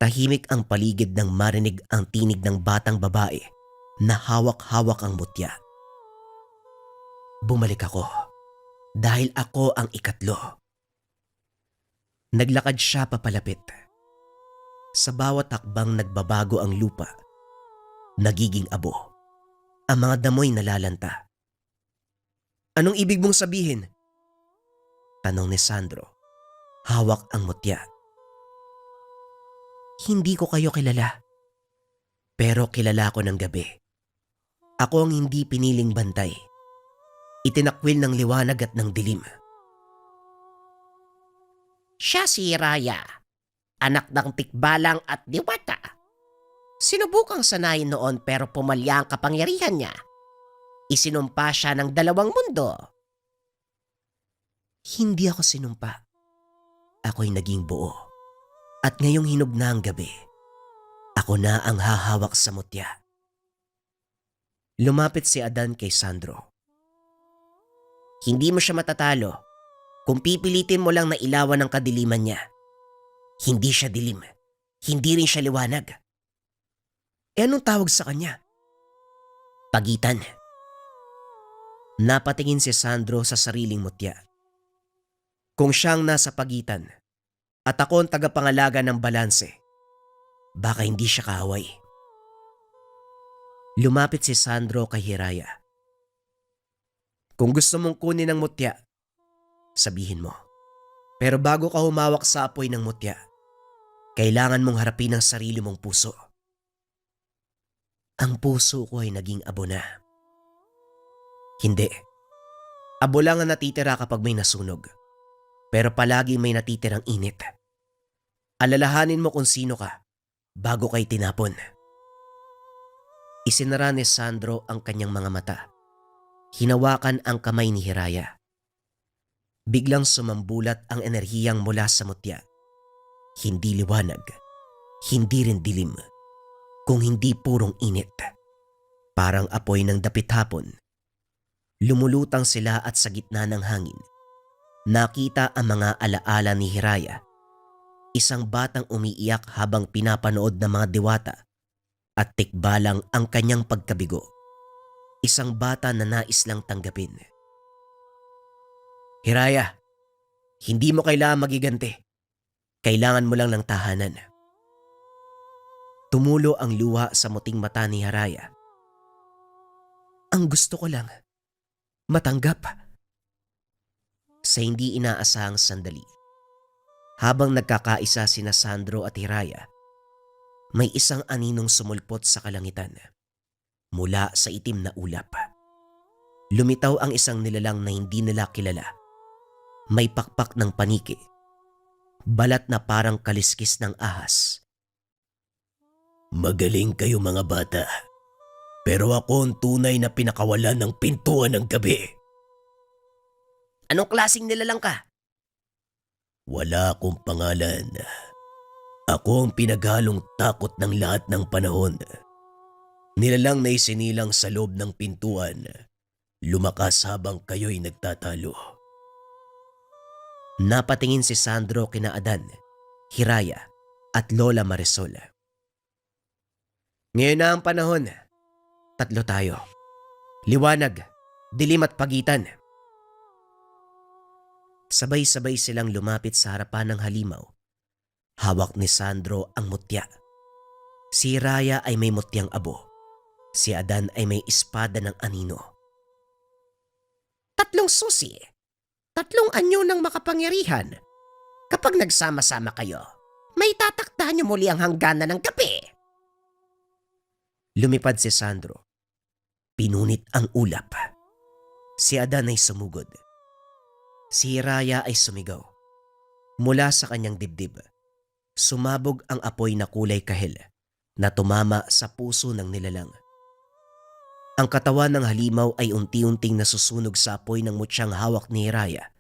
Tahimik ang paligid nang marinig ang tinig ng batang babae na hawak-hawak ang mutya. Bumalik ako dahil ako ang ikatlo. Naglakad siya papalapit. Sa bawat hakbang nagbabago ang lupa. Nagiging abo. Ang mga damoy nalalanta. Anong ibig mong sabihin? Tanong ni Sandro. Hawak ang mutya. Hindi ko kayo kilala. Pero kilala ko ng gabi. Ako ang hindi piniling bantay. Itinakwil ng liwanag at ng dilim. Siya si Raya, anak ng tikbalang at diwata. Sinubukang sanayin noon pero pumalya ang kapangyarihan niya. Isinumpa siya ng 2 mundo. Hindi ako sinumpa. Ako'y naging buo. At ngayong hinog na ang gabi, ako na ang hahawak sa mutya. Lumapit si Adan kay Sandro. Hindi mo siya matatalo kung pipilitin mo lang na ilawan ang kadiliman niya. Hindi siya dilim. Hindi rin siya liwanag. Anong tawag sa kanya? Pagitan. Napatingin si Sandro sa sariling mutya. Kung siyang nasa pagitan at ako ang tagapangalaga ng balanse, baka hindi siya kaaway. Lumapit si Sandro kay Hiraya. Kung gusto mong kunin ang mutya, sabihin mo. Pero bago ka humawak sa apoy ng mutya, kailangan mong harapin ang sarili mong puso. Ang puso ko ay naging abo na. Hindi. Abo lang ang natitira kapag may nasunog. Pero palagi may natitirang init. Alalahanin mo kung sino ka bago kay tinapon. Isinara ni Sandro ang kanyang mga mata. Hinawakan ang kamay ni Hiraya. Biglang sumambulat ang enerhiyang mula sa mutya. Hindi liwanag, hindi rin dilim, kung hindi purong init. Parang apoy ng dapit hapon. Lumulutang sila at sa gitna ng hangin, nakita ang mga alaala ni Hiraya. Isang batang umiiyak habang pinapanood ng mga diwata at tikbalang ang kanyang pagkabigo. Isang bata na nais lang tanggapin. Hiraya, hindi mo kailangan magiganti. Kailangan mo lang ng tahanan. Tumulo ang luha sa muting mata ni Hiraya. Ang gusto ko lang, matanggap. Sa hindi inaasahang sandali, habang nagkakaisa sina Sandro at Hiraya, may isang aninong sumulpot sa kalangitan mula sa itim na ulap. Lumitaw ang isang nilalang na hindi nila kilala. May pakpak ng paniki, balat na parang kaliskis ng ahas. Magaling kayo mga bata, pero ako ang tunay na pinakawalan ng pintuan ng gabi. Anong klaseng nilalang ka? Wala akong pangalan. Ako ang pinaghalong takot ng lahat ng panahon. Nilalang na isinilang sa loob ng pintuan, lumakas habang kayo'y nagtatalo. Napatingin si Sandro kina Adan, Hiraya at Lola Marisol. Ngayon na ang panahon. Tatlo tayo. Liwanag, dilim at pagitan. Sabay-sabay silang lumapit sa harapan ng halimaw. Hawak ni Sandro ang mutya. Si Hiraya ay may mutyang abo. Si Adan ay may espada ng anino. Tatlong susi. Tatlong anyo ng makapangyarihan. Kapag nagsama-sama kayo, may tatakdahan niyo muli ang hangganan ng gabi. Lumipad si Sandro. Pinunit ang ulap. Si Adan ay sumugod. Si Hiraya ay sumigaw. Mula sa kanyang dibdib, sumabog ang apoy na kulay kahel na tumama sa puso ng nilalang. Ang katawan ng halimaw ay unti-unting nasusunog sa apoy ng mutsyang hawak ni Hiraya.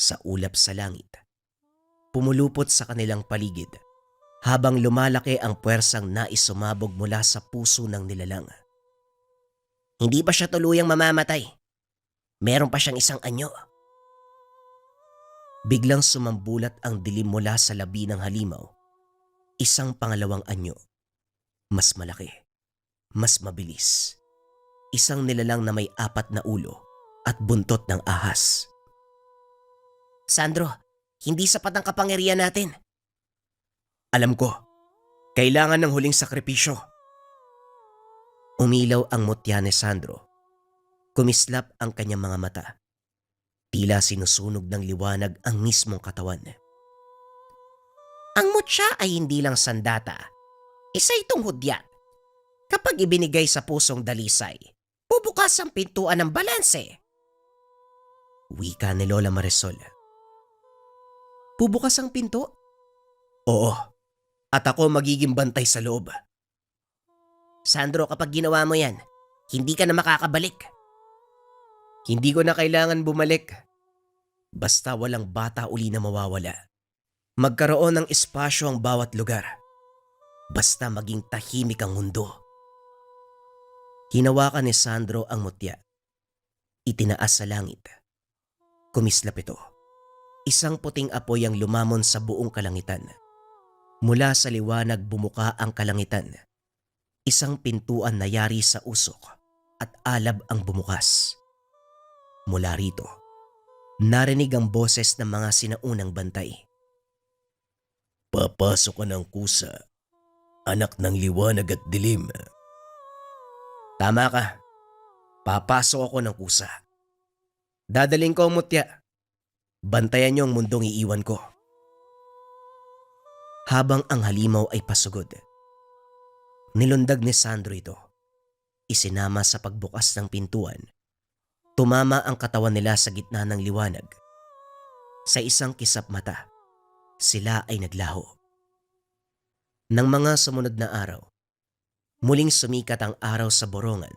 Sa ulap sa langit, pumulupot sa kanilang paligid habang lumalaki ang puwersang nais sumabog mula sa puso ng nilalang. Hindi pa siya tuluyang mamamatay. Meron pa siyang isang anyo. Biglang sumambulat ang dilim mula sa labi ng halimaw. Isang pangalawang anyo. Mas malaki. Mas mabilis. Isang nilalang na may 4 na ulo at buntot ng ahas. Sandro, hindi sapat ang kapangyarihan natin. Alam ko, kailangan ng huling sakripisyo. Umilaw ang mutya ni Sandro. Kumislap ang kanyang mga mata. Tila sinusunog ng liwanag ang mismong katawan. Ang mutya ay hindi lang sandata. Isa itong hudyat. Kapag ibinigay sa pusong dalisay, bubukas ang pintuan ng balanse. Wika ni Lola Marisol. Bubukas ang pinto? Oo, at ako magiging bantay sa loob. Sandro, kapag ginawa mo yan, hindi ka na makakabalik. Hindi ko na kailangan bumalik. Basta walang bata uli na mawawala. Magkaroon ng espasyo ang bawat lugar. Basta maging tahimik ang mundo. Hinawakan ni Sandro ang mutya. Itinaas sa langit. Kumislap ito. Isang puting apoy ang lumamon sa buong kalangitan. Mula sa liwanag bumuka ang kalangitan. Isang pintuan na yari sa usok at alab ang bumukas. Mula rito, narinig ang boses ng mga sinaunang bantay. Papasok ka ng kusa, anak ng liwanag at dilim. Tama ka. Papasok ako ng kusa. Dadaling ko ang mutya. Bantayan niyo ang mundong iiwan ko. Habang ang halimaw ay pasugod, nilundag ni Sandro ito. Isinama sa pagbukas ng pintuan Tumama ang katawan nila sa gitna ng liwanag. Sa isang kisap mata, sila ay naglaho. Nang mga sumunod na araw, muling sumikat ang araw sa Borongan.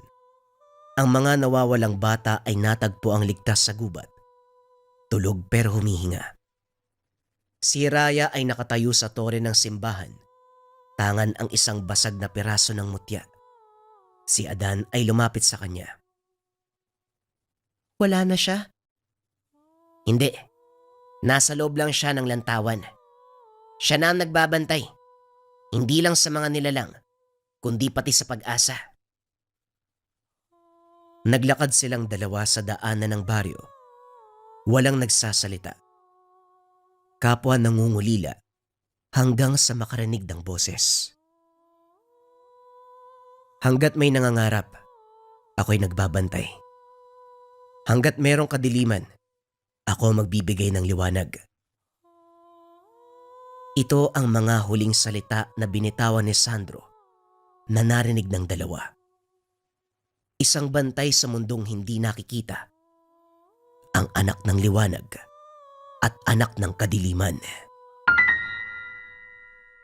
Ang mga nawawalang bata ay natagpo ang ligtas sa gubat. Tulog pero humihinga. Si Raya ay nakatayo sa tore ng simbahan. Tangan ang isang basag na piraso ng mutya. Si Adan ay lumapit sa kanya. Wala na siya? Hindi. Nasa loob lang siya ng lantawan. Siya na ang nagbabantay. Hindi lang sa mga nilalang, kundi pati sa pag-asa. Naglakad silang dalawa sa daanan ng baryo. Walang nagsasalita. Kapwa nangungulila hanggang sa makarinig ng boses. Hanggat may nangangarap, ako'y nagbabantay. Hanggat merong kadiliman, ako magbibigay ng liwanag. Ito ang mga huling salita na binitawan ni Sandro na narinig ng dalawa. Isang bantay sa mundong hindi nakikita. Ang anak ng liwanag at anak ng kadiliman.